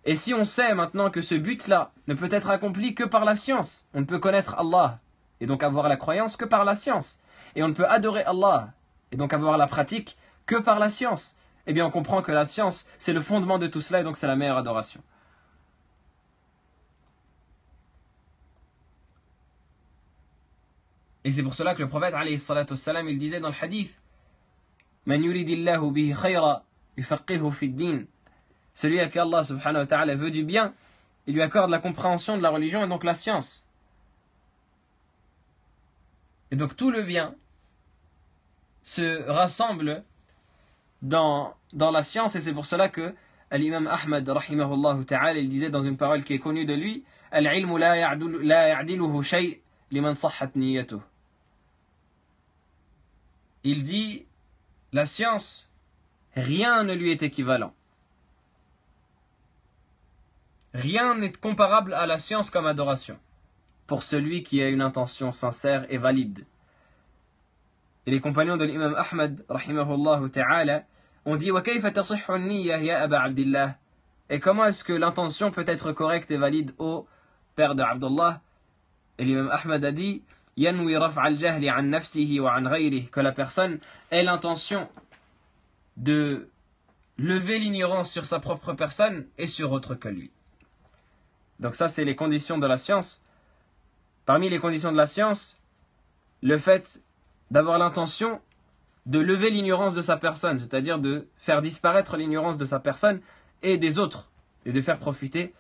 Et si on sait maintenant que ce but-là ne peut être accompli que par la science, on ne peut connaître Allah et donc avoir la croyance que par la science, et on ne peut adorer Allah et donc avoir la pratique que par la science, eh bien on comprend que la science c'est le fondement de tout cela et donc c'est la meilleure adoration. Et c'est pour cela que le prophète alayhi salatu wassalam, il disait dans le hadith: Man yuridillahu bihi khayra yufaqihu fi ddin. Celui à qui Allah subhanahu wa ta'ala veut du bien, il lui accorde la compréhension de la religion et donc la science. Et donc tout le bien se rassemble dans la science, et c'est pour cela que l'imam Ahmad rahimahullah ta'ala, il disait dans une parole qui est connue de lui: Al-ilmu la ya'diluhu shay liman sahhat niyyatuh. Il dit, la science, rien ne lui est équivalent. Rien n'est comparable à la science comme adoration, pour celui qui a une intention sincère et valide. Et les compagnons de l'imam Ahmad, rahimahullah ta'ala, ont dit: Wa kayfa tasihhu an-niyya ya Aba Abdillah? Et comment est-ce que l'intention peut être correcte et valide, ô père de Abdullah? Et l'imam Ahmad a dit: Yanwi raf'a al-jahli an nafsihi wa an ghayrihi, que la personne ait l'intention de lever l'ignorance sur sa propre personne et sur autre que lui. Donc ça, c'est les conditions de la science. Parmi les conditions de la science, le fait d'avoir l'intention de lever l'ignorance de sa personne, c'est-à-dire de faire disparaître l'ignorance de sa personne et des autres, et de faire profiter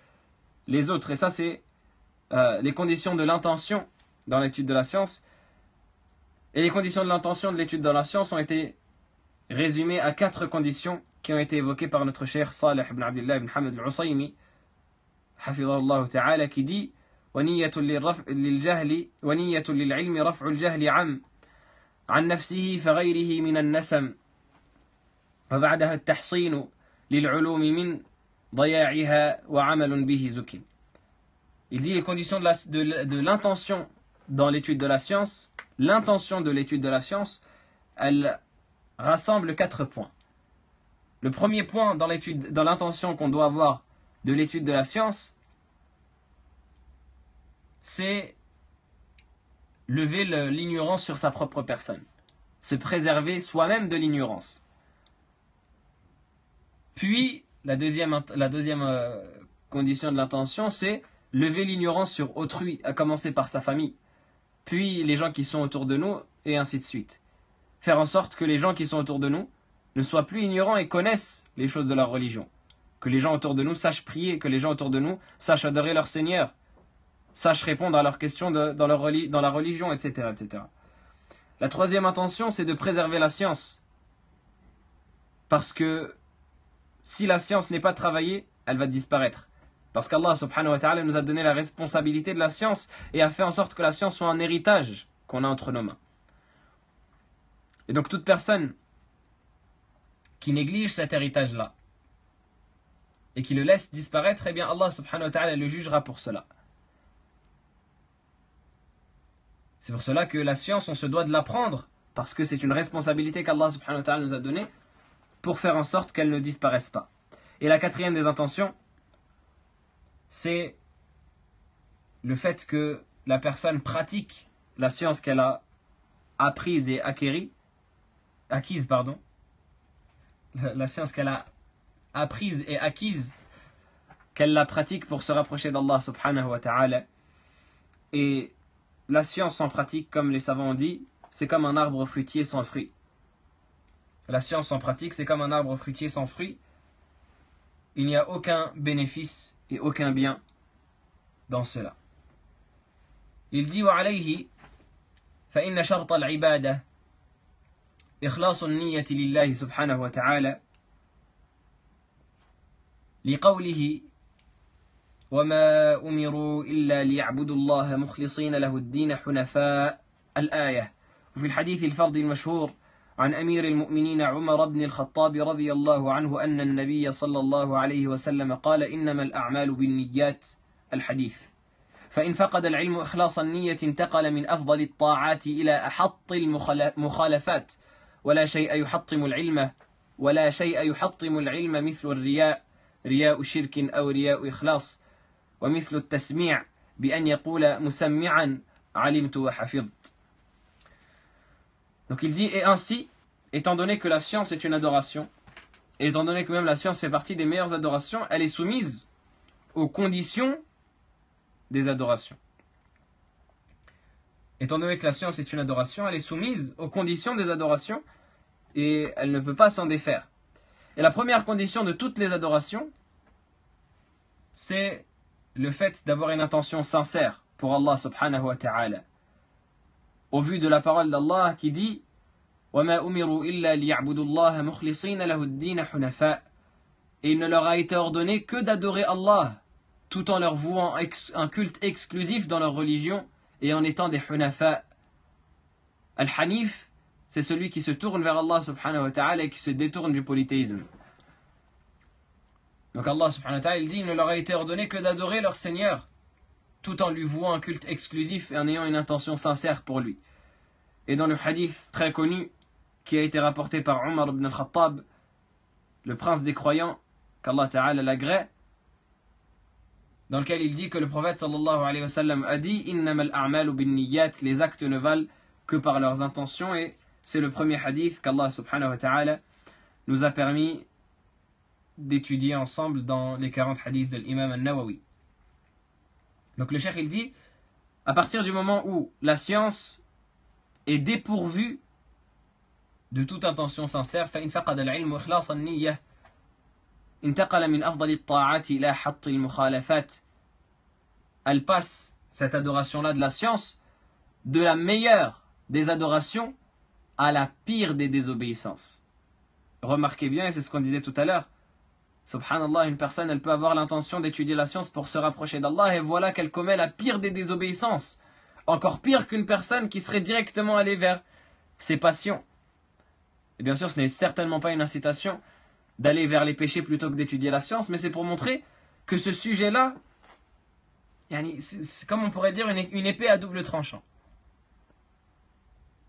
les autres. Et ça, c'est les conditions de l'intention dans l'étude de la science. Et les conditions de l'intention de l'étude de la science ont été résumées à 4 conditions qui ont été évoquées par notre cheikh Salih ibn Abdullah ibn Hamad al-Usaymi, hafidhahullah ta'ala, qui dit: وَنِيَّةٌ لِلْجَهْلِ وَنِيَّةٌ لِلْعِلْمِ رَفْعُ الْجَهْلِ عن نفسه فغيره من النسم وبعدها التحصين للعلوم من ضياعها وعمل به زكٍ. Il dit les conditions de l'intention dans l'étude de la science. L'intention de l'étude de la science, elle rassemble 4 points. Le premier point dans l'intention qu'on doit avoir de l'étude de la science, c'est lever l'ignorance sur sa propre personne, se préserver soi-même de l'ignorance. Puis la deuxième condition de l'intention, c'est lever l'ignorance sur autrui, à commencer par sa famille, puis les gens qui sont autour de nous, et ainsi de suite. Faire en sorte que les gens qui sont autour de nous ne soient plus ignorants et connaissent les choses de leur religion. Que les gens autour de nous sachent prier, que les gens autour de nous sachent adorer leur Seigneur, sachent répondre à leurs questions dans la religion, etc., etc. La troisième intention, c'est de préserver la science. Parce que si la science n'est pas travaillée, elle va disparaître. Parce qu'Allah subhanahu wa ta'ala nous a donné la responsabilité de la science et a fait en sorte que la science soit un héritage qu'on a entre nos mains. Et donc toute personne qui néglige cet héritage-là et qui le laisse disparaître, eh bien Allah subhanahu wa ta'ala le jugera pour cela. C'est pour cela que la science, on se doit de l'apprendre, parce que c'est une responsabilité qu'Allah subhanahu wa ta'ala nous a donnée pour faire en sorte qu'elle ne disparaisse pas. Et la quatrième des intentions, c'est le fait que la personne pratique la science qu'elle a apprise et acquise, la science qu'elle a apprise et acquise, qu'elle la pratique pour se rapprocher d'Allah subhanahu wa ta'ala. Et la science sans pratique, comme les savants ont dit, c'est comme un arbre fruitier sans fruits. La science sans pratique, c'est comme un arbre fruitier sans fruits. Il n'y a aucun bénéfice et aucun bien dans cela. Il dit: وعليه فإن شرط العبادة إخلاص النية لله سبحانه وتعالى لقوله وما أمروا إلا ليعبدوا الله مخلصين له الدين حنفاء الآية. وفي الحديث الفرد المشهور عن أمير المؤمنين عمر بن الخطاب رضي الله عنه أن النبي صلى الله عليه وسلم قال: إنما الأعمال بالنيات الحديث. فإن فقد العلم إخلاص النية انتقل من أفضل الطاعات إلى أحط المخالفات ولا شيء يحطم العلم ولا شيء يحطم العلم مثل الرياء رياء شرك أو رياء إخلاص ومثل التسميع بأن يقول مسمعا علمت وحفظت. Donc il dit, et ainsi, étant donné que la science est une adoration, et étant donné que même la science fait partie des meilleures adorations, elle est soumise aux conditions des adorations. Étant donné que la science est une adoration, elle est soumise aux conditions des adorations et elle ne peut pas s'en défaire. Et la première condition de toutes les adorations, c'est le fait d'avoir une intention sincère pour Allah subhanahu wa ta'ala. Au vu de la parole d'Allah qui dit وَمَا أُمِرُوا إِلَّا لِيَعْبُدُوا اللَّهَ مُخْلِصِينَ لَهُ الدِّينَ حُنَفَاءَ. Et il ne leur a été ordonné que d'adorer Allah tout en leur vouant un culte exclusif dans leur religion et en étant des hunafa. Al-Hanif, c'est celui qui se tourne vers Allah subhanahu wa ta'ala et qui se détourne du polythéisme. Donc Allah subhanahu wa ta'ala il dit, il ne leur a été ordonné que d'adorer leur Seigneur tout en lui vouant un culte exclusif et en ayant une intention sincère pour lui. Et dans le hadith très connu qui a été rapporté par Omar ibn al-Khattab, le prince des croyants, qu'Allah ta'ala l'agrée, dans lequel il dit que le prophète sallallahu alayhi wa sallam a dit innamal a'malu bin niyyat, les actes ne valent que par leurs intentions, et c'est le premier hadith qu'Allah subhanahu wa ta'ala nous a permis d'étudier ensemble dans les 40 hadiths de l'imam al-Nawawi. Donc le cheikh il dit, à partir du moment où la science est dépourvue de toute intention sincère, فإن فقد العلم إخلاص النية انتقل من أفضل الطاعات إلى حط المخالفات. Elle passe, cette adoration-là de la science, de la meilleure des adorations à la pire des désobéissances. Remarquez bien, et c'est ce qu'on disait tout à l'heure, subhanallah, une personne, elle peut avoir l'intention d'étudier la science pour se rapprocher d'Allah, et voilà qu'elle commet la pire des désobéissances. Encore pire qu'une personne qui serait directement allée vers ses passions. Et bien sûr, ce n'est certainement pas une incitation d'aller vers les péchés plutôt que d'étudier la science, mais c'est pour montrer que ce sujet-là, c'est comme on pourrait dire une épée à double tranchant.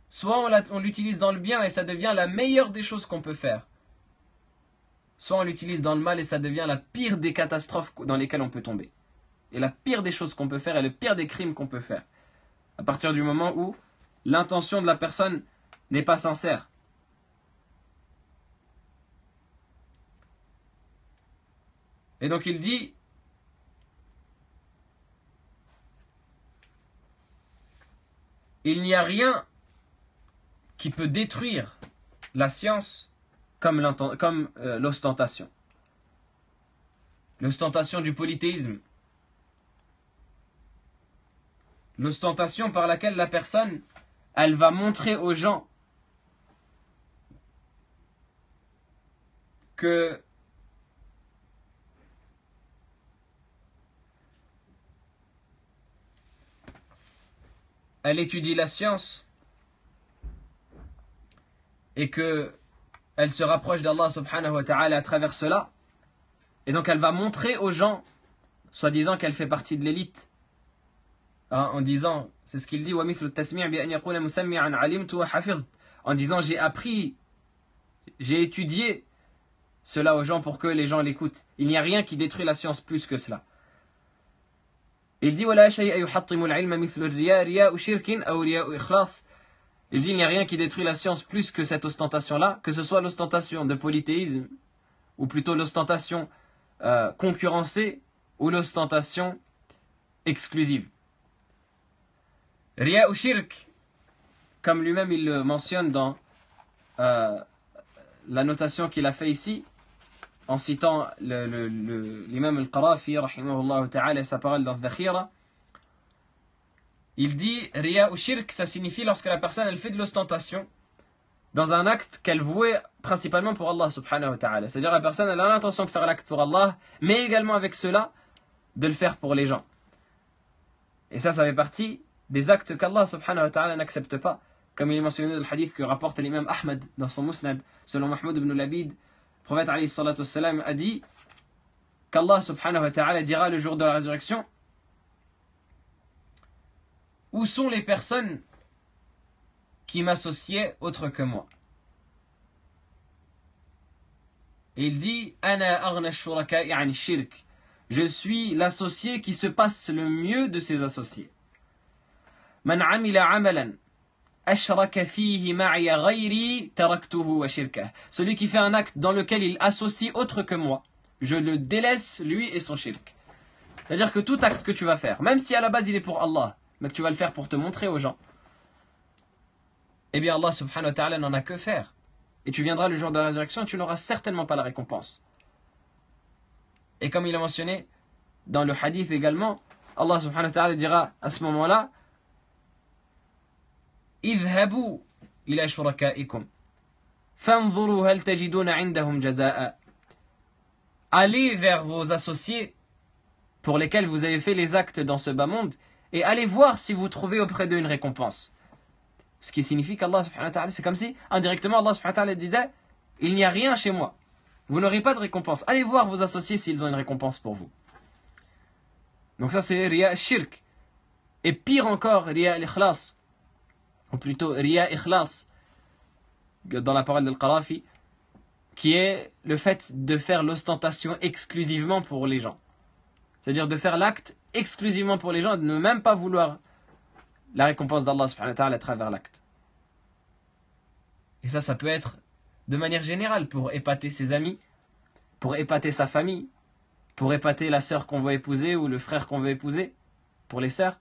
Soit on l'utilise dans le bien et ça devient la meilleure des choses qu'on peut faire. Soit on l'utilise dans le mal et ça devient la pire des catastrophes dans lesquelles on peut tomber. Et la pire des choses qu'on peut faire et le pire des crimes qu'on peut faire. À partir du moment où l'intention de la personne n'est pas sincère. Et donc il dit, il n'y a rien qui peut détruire la science comme l'ostentation. L'ostentation du polythéisme. L'ostentation par laquelle la personne, elle va montrer aux gens que elle étudie la science et que elle se rapproche d'Allah subhanahu wa ta'ala à travers cela, et donc elle va montrer aux gens, soi-disant qu'elle fait partie de l'élite, en disant, c'est ce qu'il dit, en disant j'ai appris, j'ai étudié cela aux gens pour que les gens l'écoutent. Il n'y a rien qui détruit la science plus que cela. Il dit il dit il n'y a rien qui détruit la science plus que cette ostentation-là, que ce soit l'ostentation de polythéisme, ou plutôt l'ostentation concurrencée, ou l'ostentation exclusive. Riya ou shirk, comme lui-même il le mentionne dans la notation qu'il a fait ici, en citant l'imam al-Qarafi, rahimahullah ta'ala, et sa parole dans Dhakhira, il dit, Riya ou shirk, ça signifie lorsque la personne elle fait de l'ostentation dans un acte qu'elle vouait principalement pour Allah subhanahu wa ta'ala. C'est-à-dire la personne elle a l'intention de faire l'acte pour Allah, mais également avec cela, de le faire pour les gens. Et ça fait partie des actes qu'Allah subhanahu wa ta'ala n'accepte pas. Comme il est mentionné dans le hadith que rapporte l'imam Ahmad dans son Musnad, selon Mahmoud ibn Labid, le prophète alayhi salatu wassalam a dit qu'Allah subhanahu wa ta'ala dira le jour de la résurrection: où sont les personnes qui m'associaient autre que moi? Et il dit Ana aghna ash-shuraka'i 'an ash-shirk. Je suis l'associé qui se passe le mieux de ses associés. Man 'amila 'amalan ashraka fihi ma'i ghayri taraktuhu wa shirkah. Celui qui fait un acte dans lequel il associe autre que moi, je le délaisse lui et son shirk. C'est-à-dire que tout acte que tu vas faire, même si à la base il est pour Allah, mais que tu vas le faire pour te montrer aux gens, eh bien Allah subhanahu wa ta'ala n'en a que faire. Et tu viendras le jour de la résurrection et tu n'auras certainement pas la récompense. Et comme il a mentionné dans le hadith également, Allah subhanahu wa ta'ala dira à ce moment-là idhabu ila shuraka'ikum fanzuru hal tajiduna 'indahum jazaa'a. Allez vers vos associés pour lesquels vous avez fait les actes dans ce bas monde et allez voir si vous trouvez auprès d'eux une récompense. Ce qui signifie qu'Allah subhanahu wa ta'ala, c'est comme si indirectement Allah subhanahu wa ta'ala disait il n'y a rien chez moi, vous n'aurez pas de récompense, allez voir vos associés s'ils ont une récompense pour vous. Donc ça c'est riya shirk. Et pire encore, riya al-ikhlas, ou plutôt riya ikhlas dans la parole d'Al-Qarafi, qui est le fait de faire l'ostentation exclusivement pour les gens. C'est-à-dire de faire l'acte exclusivement pour les gens, de ne même pas vouloir la récompense d'Allah subhanahu wa ta'ala à travers l'acte. Et ça peut être de manière générale pour épater ses amis, pour épater sa famille, pour épater la sœur qu'on veut épouser ou le frère qu'on veut épouser, pour les sœurs.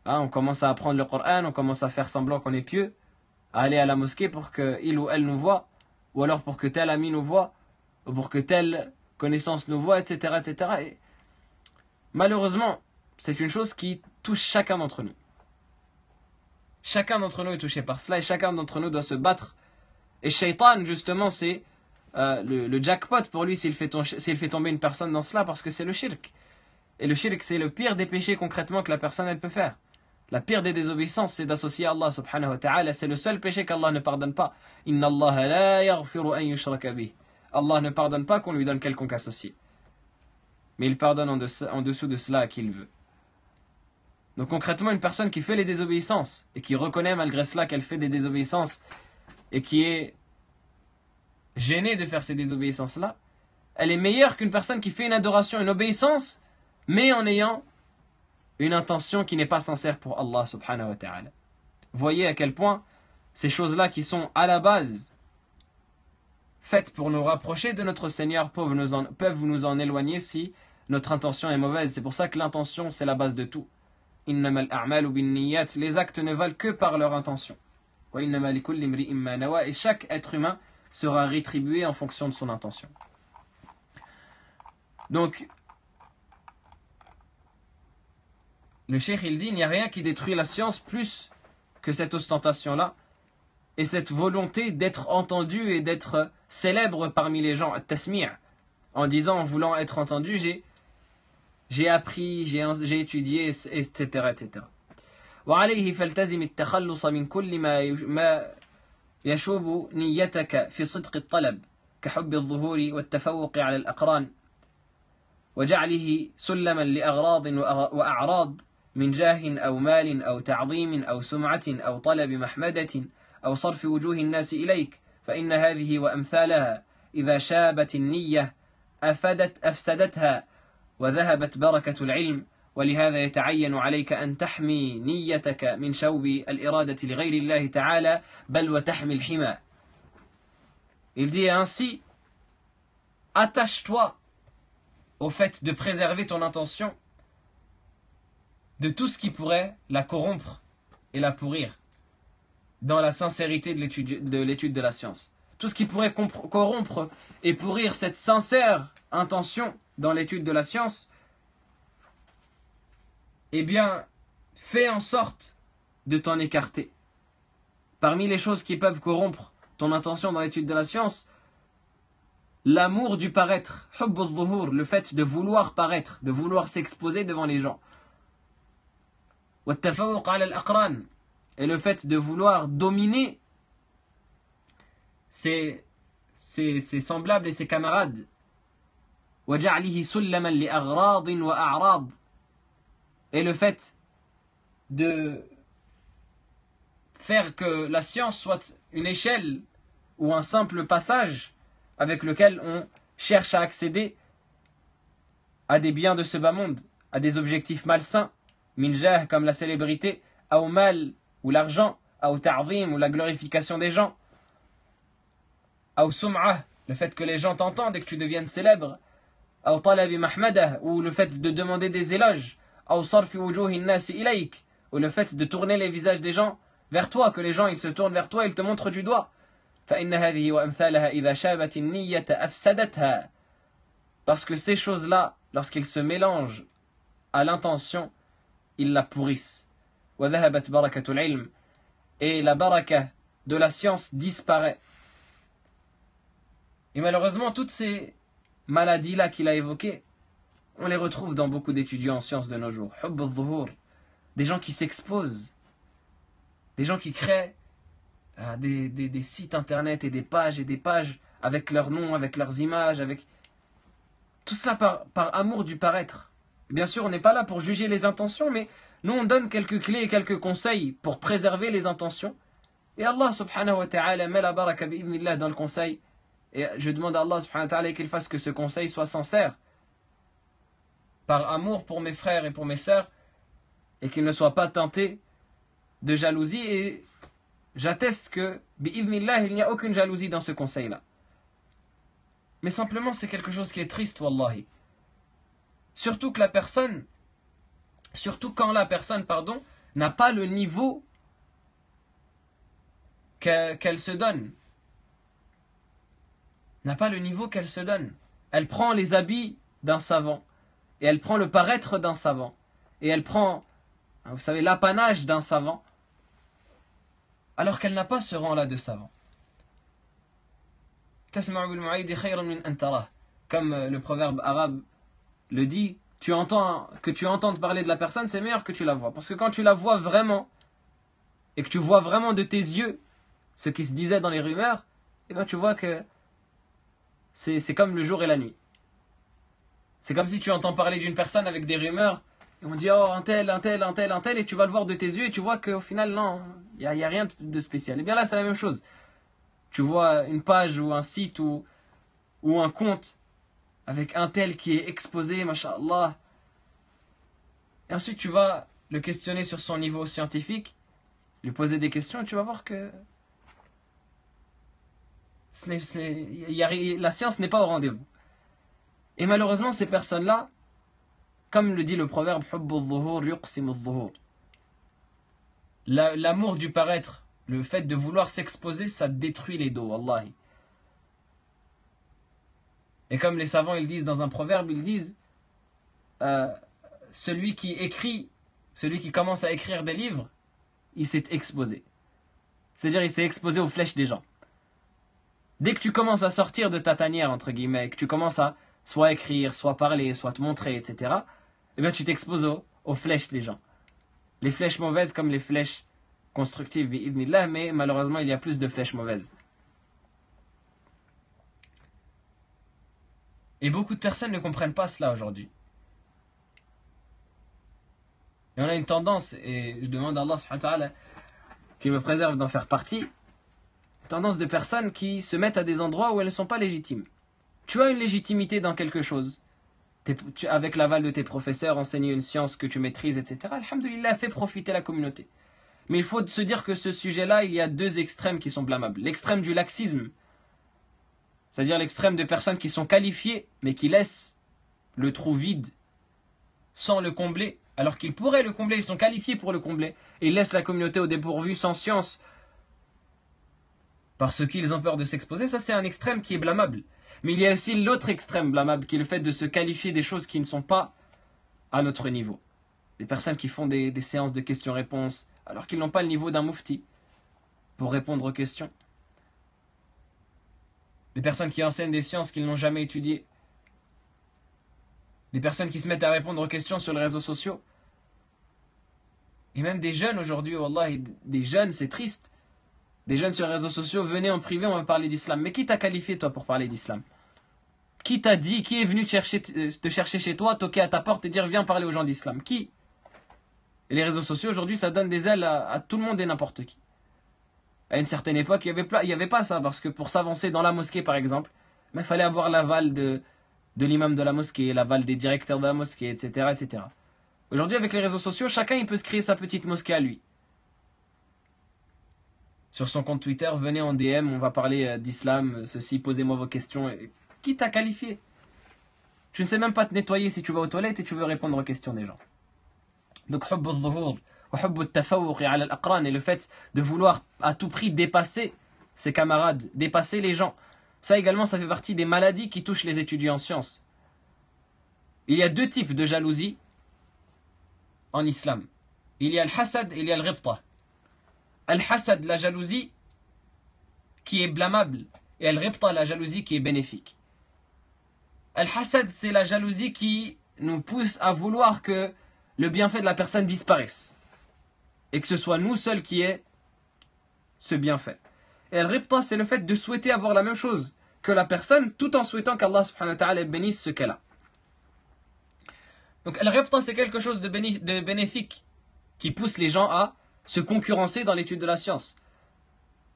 On commence à apprendre le Coran, on commence à faire semblant qu'on est pieux, à aller à la mosquée pour qu'il ou elle nous voit, ou alors pour que tel ami nous voit, ou pour que telle connaissance nous voit, etc. etc. Et malheureusement, c'est une chose qui touche chacun d'entre nous. Chacun d'entre nous est touché par cela et chacun d'entre nous doit se battre. Et Shaitan, justement, c'est le jackpot pour lui s'il fait tomber une personne dans cela, parce que c'est le shirk. Et le shirk, c'est le pire des péchés concrètement que la personne elle peut faire. La pire des désobéissances, c'est d'associer Allah subhanahu wa ta'ala. C'est le seul péché qu'Allah ne pardonne pas. Inna Allah la yaghfiru an yushraka bih. Allah ne pardonne pas qu'on lui donne quelconque associé. Mais il pardonne en dessous de cela à qui il veut. Donc concrètement, une personne qui fait les désobéissances et qui reconnaît malgré cela qu'elle fait des désobéissances et qui est gênée de faire ces désobéissances-là, elle est meilleure qu'une personne qui fait une adoration, une obéissance, mais en ayant une intention qui n'est pas sincère pour Allah subhanahu wa ta'ala. Voyez à quel point ces choses-là qui sont à la base faites pour nous rapprocher de notre Seigneur peuvent nous en éloigner si notre intention est mauvaise. C'est pour ça que l'intention, c'est la base de tout. Innamal a'malu binniyat, les actes ne valent que par leur intention. Wa innama likulli imri'in ma nawa, et chaque être humain sera rétribué en fonction de son intention. Donc, le cheikh il dit, il n'y a rien qui détruit la science plus que cette ostentation-là et cette volonté d'être entendu et d'être célèbre parmi les gens, at-tasmi', en disant, en voulant être entendu, j'ai appris, j'ai étudié, etc. etc. وعليه فالتزم التخلص من كل ما يشوب نيتك في صدق الطلب كحب الظهور والتفوق على الأقران وجعله سلما لأغراض وأعراض من جاه أو مال أو تعظيم أو سمعة أو طلب محمدة أو صرف وجوه الناس إليك فإن هذه وأمثالها إذا شابت النية أفسدتها وذهبت بركة العلم ولهذا يتعين عليك أن تحمي نيتك من شوب الإرادة لغير الله تعالى بل وتحمي الحمى. Il dit ainsi, attache-toi au fait de préserver ton intention de tout ce qui pourrait la corrompre et la pourrir dans la sincérité de l'étude de la science. Tout ce qui pourrait corrompre et pourrir cette sincère intention dans l'étude de la science, eh bien, fais en sorte de t'en écarter. Parmi les choses qui peuvent corrompre ton intention dans l'étude de la science, l'amour du paraître, hubb al-dhuhur, le fait de vouloir paraître, de vouloir s'exposer devant les gens. Wat-tafawuq ala al-aqran, et le fait de vouloir dominer ses semblables et ses camarades. وَجَعْلِهِ سُلَّمًا لِأَغْرَاضٍ وَأَعْرَاضٍ, et le fait de faire que la science soit une échelle ou un simple passage avec lequel on cherche à accéder à des biens de ce bas monde, à des objectifs malsains, min jah comme la célébrité, au mal ou l'argent, au ta'zim ou la glorification des gens, au sum'ah, le fait que les gens t'entendent et que tu deviennes célèbre, au talabi mahmadah, ou le fait de demander des éloges, au sarfi wujuhin nasi ilayk, ou le fait de tourner les visages des gens vers toi, que les gens ils se tournent vers toi, ils te montrent du doigt. فإن هذه وأمثالها إذا شابت النية أفسدتها. Parce que ces choses-là, lorsqu'ils se mélangent à l'intention, ils la pourrissent. وذهبت بركة العلم. Et la baraka de la science disparaît. Et malheureusement, toutes ces maladies-là qu'il a évoquées, on les retrouve dans beaucoup d'étudiants en sciences de nos jours. حب الظهور. Des gens qui s'exposent. Des gens qui créent des sites internet et des pages avec leurs noms, avec leurs images, avec tout cela par amour du paraître. Bien sûr, on n'est pas là pour juger les intentions, mais nous on donne quelques clés et quelques conseils pour préserver les intentions. Et Allah subhanahu wa ta'ala met la baraka bi'idhnillah dans le conseil. Et je demande à Allah subhanahu wa ta'ala qu'il fasse que ce conseil soit sincère, par amour pour mes frères et pour mes sœurs, et qu'il ne soit pas teinté de jalousie. Et j'atteste que, bi'idhnillah, il n'y a aucune jalousie dans ce conseil-là. Mais simplement, c'est quelque chose qui est triste, wallahi. Surtout quand la personne, n'a pas le niveau qu'elle se donne. N'a pas le niveau qu'elle se donne. Elle prend les habits d'un savant, et elle prend le paraître d'un savant, et elle prend, vous savez, l'apanage d'un savant, alors qu'elle n'a pas ce rang-là de savant. Comme le proverbe arabe le dit, que tu entendes parler de la personne, c'est meilleur que tu la vois. Parce que quand tu la vois vraiment, et que tu vois vraiment de tes yeux ce qui se disait dans les rumeurs, et ben tu vois que c'est comme le jour et la nuit. C'est comme si tu entends parler d'une personne avec des rumeurs, et on dit oh un tel, et tu vas le voir de tes yeux, et tu vois qu'au final non, il n'y a rien de spécial. Et bien là c'est la même chose. Tu vois une page ou un site ou un compte avec un tel qui est exposé, masha'Allah. Et ensuite tu vas le questionner sur son niveau scientifique, lui poser des questions, et tu vas voir que la science n'est pas au rendez-vous. Et malheureusement ces personnes-là, comme le dit le proverbe, l'amour du paraître, le fait de vouloir s'exposer, ça détruit les dos, wallahi. Et comme les savants ils disent dans un proverbe, ils disent celui qui commence à écrire des livres, il s'est exposé. C'est-à-dire il s'est exposé aux flèches des gens. Dès que tu commences à sortir de ta tanière, entre guillemets, que tu commences à soit écrire, soit parler, soit te montrer, etc., eh bien tu t'exposes aux flèches des gens. Les flèches mauvaises comme les flèches constructives, bi'idhnillah, mais malheureusement il y a plus de flèches mauvaises. Et beaucoup de personnes ne comprennent pas cela aujourd'hui. Et on a une tendance, et je demande à Allah subhanahu wa ta'ala qu'il me préserve d'en faire partie, une tendance de personnes qui se mettent à des endroits où elles ne sont pas légitimes. Tu as une légitimité dans quelque chose. Avec l'aval de tes professeurs, enseigner une science que tu maîtrises, etc. Alhamdulillah, fais profiter la communauté. Mais il faut se dire que ce sujet-là, il y a deux extrêmes qui sont blâmables. L'extrême du laxisme, c'est-à-dire l'extrême de personnes qui sont qualifiées, mais qui laissent le trou vide sans le combler, alors qu'ils pourraient le combler, ils sont qualifiés pour le combler, et ils laissent la communauté au dépourvu, sans science, parce qu'ils ont peur de s'exposer. Ça, c'est un extrême qui est blâmable. Mais il y a aussi l'autre extrême blâmable, qui est le fait de se qualifier des choses qui ne sont pas à notre niveau. Des personnes qui font des séances de questions-réponses, alors qu'ils n'ont pas le niveau d'un mufti pour répondre aux questions. Des personnes qui enseignent des sciences qu'ils n'ont jamais étudiées. Des personnes qui se mettent à répondre aux questions sur les réseaux sociaux. Et même des jeunes aujourd'hui, wallah, des jeunes, c'est triste. Des jeunes sur les réseaux sociaux, venez en privé, on va parler d'islam. Mais qui t'a qualifié toi pour parler d'islam? Qui t'a dit, qui est venu te chercher chez toi, toquer à ta porte et dire viens parler aux gens d'islam? Qui? Et les réseaux sociaux aujourd'hui, ça donne des ailes à tout le monde et n'importe qui. À une certaine époque, il n'y avait pas ça, parce que pour s'avancer dans la mosquée par exemple, Mais il fallait avoir l'aval de l'imam de la mosquée, l'aval des directeurs de la mosquée, etc. etc. Aujourd'hui, avec les réseaux sociaux, chacun il peut se créer sa petite mosquée à lui. Sur son compte Twitter, venez en DM, on va parler d'islam, ceci, posez-moi vos questions. Qui t'a qualifié? Tu ne sais même pas te nettoyer si tu vas aux toilettes et tu veux répondre aux questions des gens. Donc, hubb al-dhuhur, wa hubb al-tafawuq ala al-aqran, et le fait de vouloir à tout prix dépasser ses camarades, dépasser les gens. Ça également, ça fait partie des maladies qui touchent les étudiants en sciences. Il y a deux types de jalousie en islam. Il y a al-hasad et il y a al-ghibta. Al-hasad, la jalousie qui est blâmable, et al-ghibta, la jalousie qui est bénéfique. Al-hasad, c'est la jalousie qui nous pousse à vouloir que le bienfait de la personne disparaisse. Et que ce soit nous seuls qui ait ce bienfait. Et al-ghibta, c'est le fait de souhaiter avoir la même chose que la personne, tout en souhaitant qu'Allah subhanahu wa ta'ala bénisse ce qu'elle a. Donc al-ghibta, c'est quelque chose de bénéfique qui pousse les gens à se concurrencer dans l'étude de la science.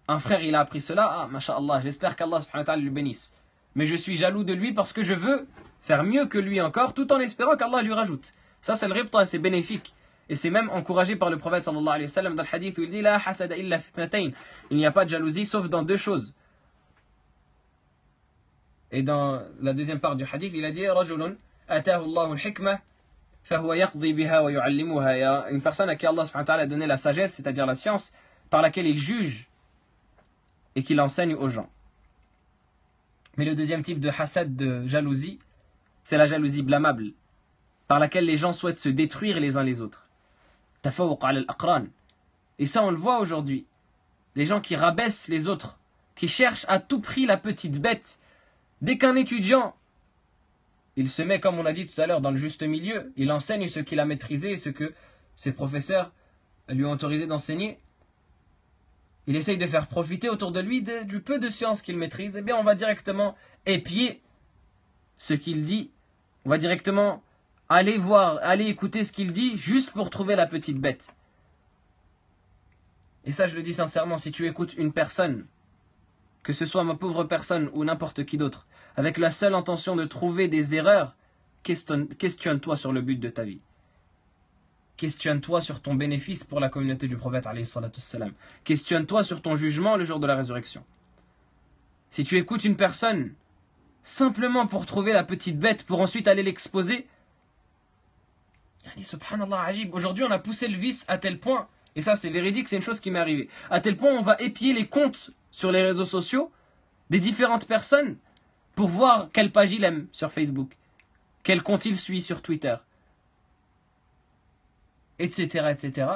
Un frère, il a appris cela, ah, masha'Allah, j'espère qu'Allah subhanahu wa ta'ala le bénisse. Mais je suis jaloux de lui parce que je veux faire mieux que lui encore, tout en espérant qu'Allah lui rajoute. Ça, c'est le ghibta, c'est bénéfique. Et c'est même encouragé par le prophète sallallahu alayhi wa sallam dans le hadith où il dit, la hasada illa fitnatayn. Il n'y a pas de jalousie sauf dans deux choses. Et dans la deuxième part du hadith, il a dit, rajulun atahu Allahu al-hikmah. Une personne à qui Allah subhanahu wa ta'ala a donné la sagesse, c'est-à-dire la science, par laquelle il juge et qu'il enseigne aux gens. Mais le deuxième type de hasad, de jalousie, c'est la jalousie blâmable, par laquelle les gens souhaitent se détruire les uns les autres. Tafawuq ala al-aqran. Et ça, on le voit aujourd'hui. Les gens qui rabaissent les autres, qui cherchent à tout prix la petite bête. Dès qu'un étudiant, il se met, comme on a dit tout à l'heure, dans le juste milieu. Il enseigne ce qu'il a maîtrisé, ce que ses professeurs lui ont autorisé d'enseigner. Il essaye de faire profiter autour de lui du peu de science qu'il maîtrise. Eh bien, on va directement épier ce qu'il dit. On va directement aller voir, aller écouter ce qu'il dit, juste pour trouver la petite bête. Et ça, je le dis sincèrement, si tu écoutes une personne, que ce soit ma pauvre personne ou n'importe qui d'autre, avec la seule intention de trouver des erreurs, questionne-toi sur le but de ta vie. Questionne-toi sur ton bénéfice pour la communauté du prophète alayhi salatu wassalam. Questionne-toi sur ton jugement le jour de la résurrection. Si tu écoutes une personne simplement pour trouver la petite bête, pour ensuite aller l'exposer, subhanallah, ajib. Aujourd'hui on a poussé le vice à tel point, et ça c'est véridique, c'est une chose qui m'est arrivée, à tel point on va épier les comptes sur les réseaux sociaux des différentes personnes pour voir quelle page il aime sur Facebook, quel compte il suit sur Twitter, etc., etc.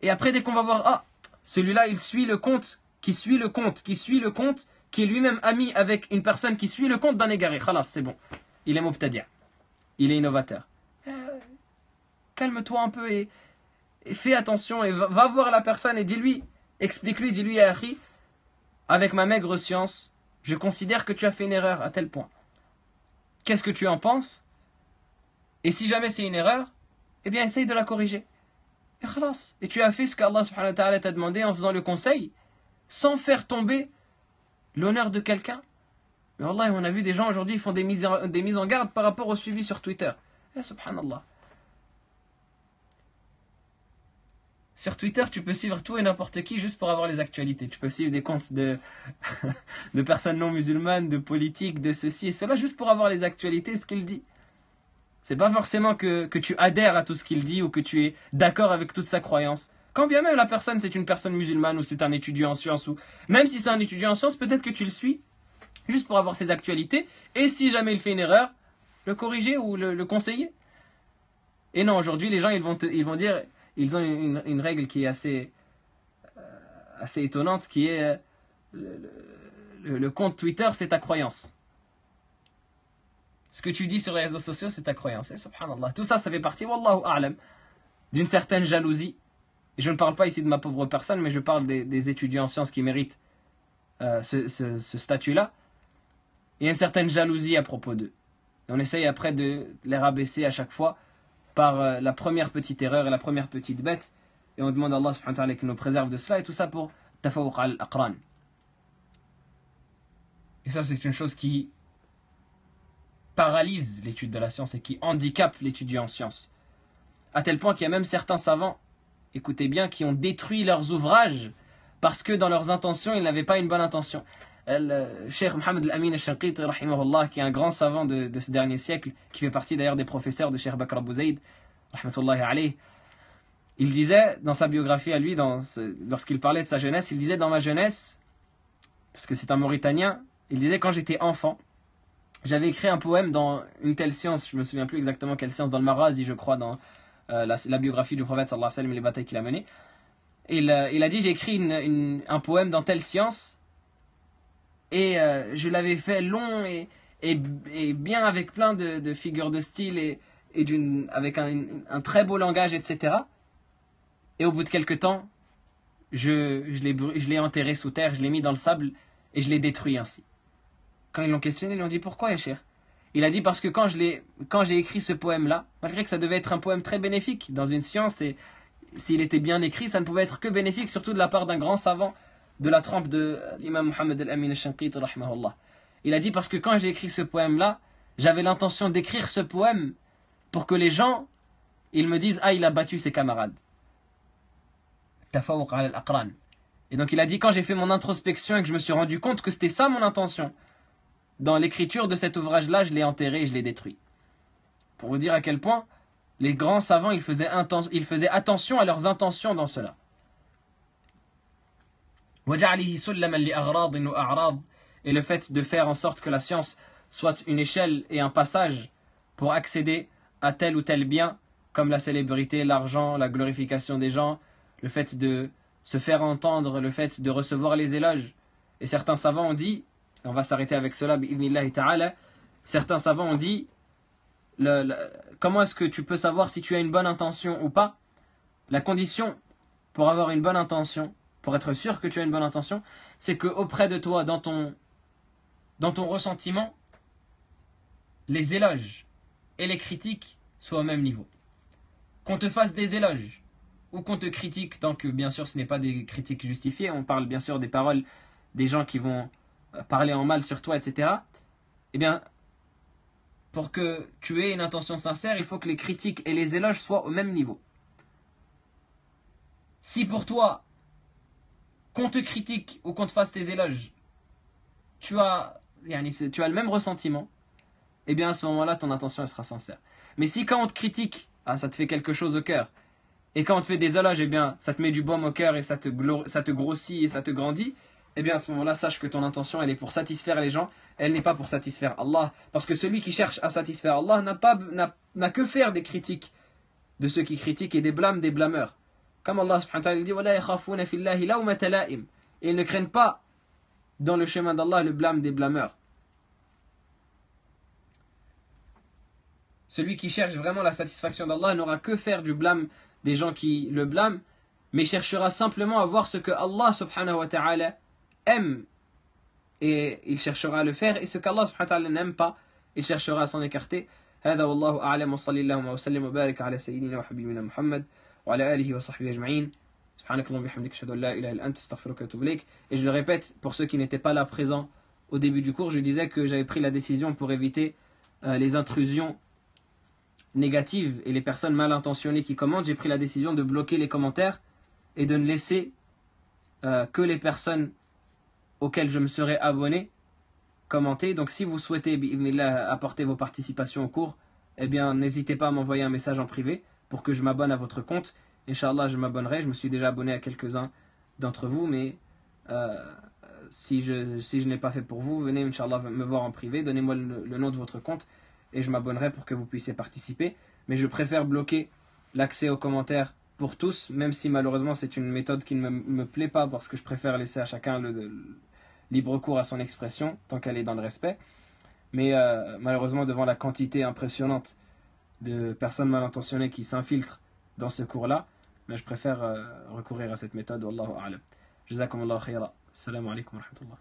Et après, dès qu'on va voir, ah, celui-là, il suit le compte, qui suit le compte, qui suit le compte, qui est lui-même ami avec une personne qui suit le compte d'un égaré. Khalas, c'est bon. Il est mubtadi'. Il est innovateur. Calme-toi un peu et fais attention et va voir la personne et dis-lui, explique-lui, dis-lui, Akhi, avec ma maigre science, je considère que tu as fait une erreur à tel point. Qu'est-ce que tu en penses? Et si jamais c'est une erreur, eh bien essaye de la corriger. Et khalas. Et tu as fait ce qu'Allah subhanahu wa ta'ala t'a demandé en faisant le conseil, sans faire tomber l'honneur de quelqu'un. Mais wallah, on a vu des gens aujourd'hui, ils font des mises en garde par rapport au suivi sur Twitter. Et subhanallah. Sur Twitter, tu peux suivre tout et n'importe qui juste pour avoir les actualités. Tu peux suivre des comptes de personnes non musulmanes, de politiques, de ceci et cela, juste pour avoir les actualités, ce qu'il dit. C'est pas forcément que tu adhères à tout ce qu'il dit ou que tu es d'accord avec toute sa croyance. Quand bien même la personne, c'est une personne musulmane ou c'est un étudiant en sciences, ou même si c'est un étudiant en sciences, peut-être que tu le suis juste pour avoir ses actualités. Et si jamais il fait une erreur, le corriger ou le conseiller. Et non, aujourd'hui, les gens, ils vont dire... Ils ont une règle qui est assez étonnante, qui est le compte Twitter, c'est ta croyance. Ce que tu dis sur les réseaux sociaux, c'est ta croyance. Et subhanallah, tout ça, ça fait partie, wallahu a'lam, d'une certaine jalousie. Et je ne parle pas ici de ma pauvre personne, mais je parle des étudiants en sciences qui méritent ce statut-là. Il y a une certaine jalousie à propos d'eux. Et on essaye après de les rabaisser à chaque fois par la première petite erreur et la première petite bête. Et on demande à Allah subhanahu wa ta'ala qu'il nous préserve de cela. Et tout ça pour tafawuq al-aqran. Et ça, c'est une chose qui paralyse l'étude de la science et qui handicape l'étudiant en sciences. À tel point qu'il y a même certains savants, écoutez bien, qui ont détruit leurs ouvrages parce que dans leurs intentions, ils n'avaient pas une bonne intention. Le Cheikh Mohammed Al-Amin Al-Shanqiti, rahimahullah, qui est un grand savant de ce dernier siècle, qui fait partie d'ailleurs des professeurs de Cheikh Bakr Abu Zayd, rahmatullahi alayh, il disait dans sa biographie à lui, lorsqu'il parlait de sa jeunesse, il disait dans ma jeunesse, parce que c'est un Mauritanien, il disait quand j'étais enfant, j'avais écrit un poème dans une telle science, je me souviens plus exactement quelle science, dans le Marazi je crois, dans la biographie du prophète sallallahu alayhi wa sallam et les batailles qu'il a menées. Il a dit j'ai écrit un poème dans telle science et je l'avais fait long et bien avec plein de figures de style et avec un très beau langage, etc. Et au bout de quelques temps, je l'ai enterré sous terre, je l'ai mis dans le sable et je l'ai détruit ainsi. Quand ils l'ont questionné, ils lui ont dit pourquoi, Yachir? Il a dit parce que quand j'ai écrit ce poème-là, malgré que ça devait être un poème très bénéfique dans une science, et s'il était bien écrit, ça ne pouvait être que bénéfique, surtout de la part d'un grand savant de la trempe de l'imam Mohammed Al-Amin Al-Shanqiti, rahimahullah. Il a dit parce que quand j'ai écrit ce poème-là, j'avais l'intention d'écrire ce poème pour que les gens, ils me disent, ah, il a battu ses camarades. Tafawuq ala al-aqran. Et donc il a dit, quand j'ai fait mon introspection et que je me suis rendu compte que c'était ça mon intention, dans l'écriture de cet ouvrage-là, je l'ai enterré et je l'ai détruit. Pour vous dire à quel point les grands savants, ils faisaient attention à leurs intentions dans cela. Et le fait de faire en sorte que la science soit une échelle et un passage pour accéder à tel ou tel bien, comme la célébrité, l'argent, la glorification des gens, le fait de se faire entendre, le fait de recevoir les éloges. Et certains savants ont dit, on va s'arrêter avec cela, bi'idhnillahi ta'ala, certains savants ont dit, comment est-ce que tu peux savoir si tu as une bonne intention ou pas? La condition pour avoir une bonne intention, pour être sûr que tu as une bonne intention, c'est qu'auprès de toi, dans ton ressentiment, les éloges et les critiques soient au même niveau. Qu'on te fasse des éloges ou qu'on te critique, tant que bien sûr ce n'est pas des critiques justifiées, on parle bien sûr des paroles des gens qui vont parler en mal sur toi, etc. Eh bien, pour que tu aies une intention sincère, il faut que les critiques et les éloges soient au même niveau. Si pour toi, qu'on te critique ou qu'on te fasse tes éloges, tu as le même ressentiment, eh bien à ce moment-là, ton intention elle sera sincère. Mais si quand on te critique, ça te fait quelque chose au cœur, et quand on te fait des éloges, eh bien ça te met du baume au cœur et ça te grossit et ça te grandit, eh bien à ce moment-là, sache que ton intention elle est pour satisfaire les gens, elle n'est pas pour satisfaire Allah. Parce que celui qui cherche à satisfaire Allah n'a que faire des critiques de ceux qui critiquent et des blâmes des blâmeurs. Comme Allah subhanahu wa ta'ala dit وَلَا يَخَافُونَ فِي اللَّهِ لَوْمَةَ لَائِمٍ. Et ils ne craignent pas dans le chemin d'Allah le blâme des blâmeurs. Celui qui cherche vraiment la satisfaction d'Allah n'aura que faire du blâme des gens qui le blâment, mais cherchera simplement à voir ce que Allah subhanahu wa ta'ala aime, et il cherchera à le faire, et ce qu'Allah subhanahu wa ta'ala n'aime pas, il cherchera à s'en écarter. هذا والله أعلم وصلى اللهم وسلم وبارك على سيدنا وحبيبنا محمد وعلى آله وصحبه أجمعين سبحانك اللهم وبحمدك أشهد أن لا إله إلا أنت أستغفرك وأتوب إليك. Et je le répète pour ceux qui n'étaient pas là présents au début du cours, je disais que j'avais pris la décision pour éviter les intrusions négatives et les personnes mal intentionnées qui commentent. J'ai pris la décision de bloquer les commentaires et de ne laisser que les personnes auxquelles je me serais abonné commenter. Donc si vous souhaitez apporter vos participations au cours, eh bien n'hésitez pas à m'envoyer un message en privé pour que je m'abonne à votre compte. Inch'Allah, je m'abonnerai. Je me suis déjà abonné à quelques-uns d'entre vous, mais si je n'ai pas fait pour vous, venez Inch'Allah me voir en privé, donnez-moi le nom de votre compte et je m'abonnerai pour que vous puissiez participer. Mais je préfère bloquer l'accès aux commentaires pour tous, même si malheureusement c'est une méthode qui ne me plaît pas, parce que je préfère laisser à chacun le libre cours à son expression, tant qu'elle est dans le respect. Mais malheureusement, devant la quantité impressionnante de personnes mal intentionnées qui s'infiltrent dans ce cours-là, mais je préfère recourir à cette méthode. Wallahu a'lam. Jazakumullahu khayra. Assalamu alaikum wa rahmatullah.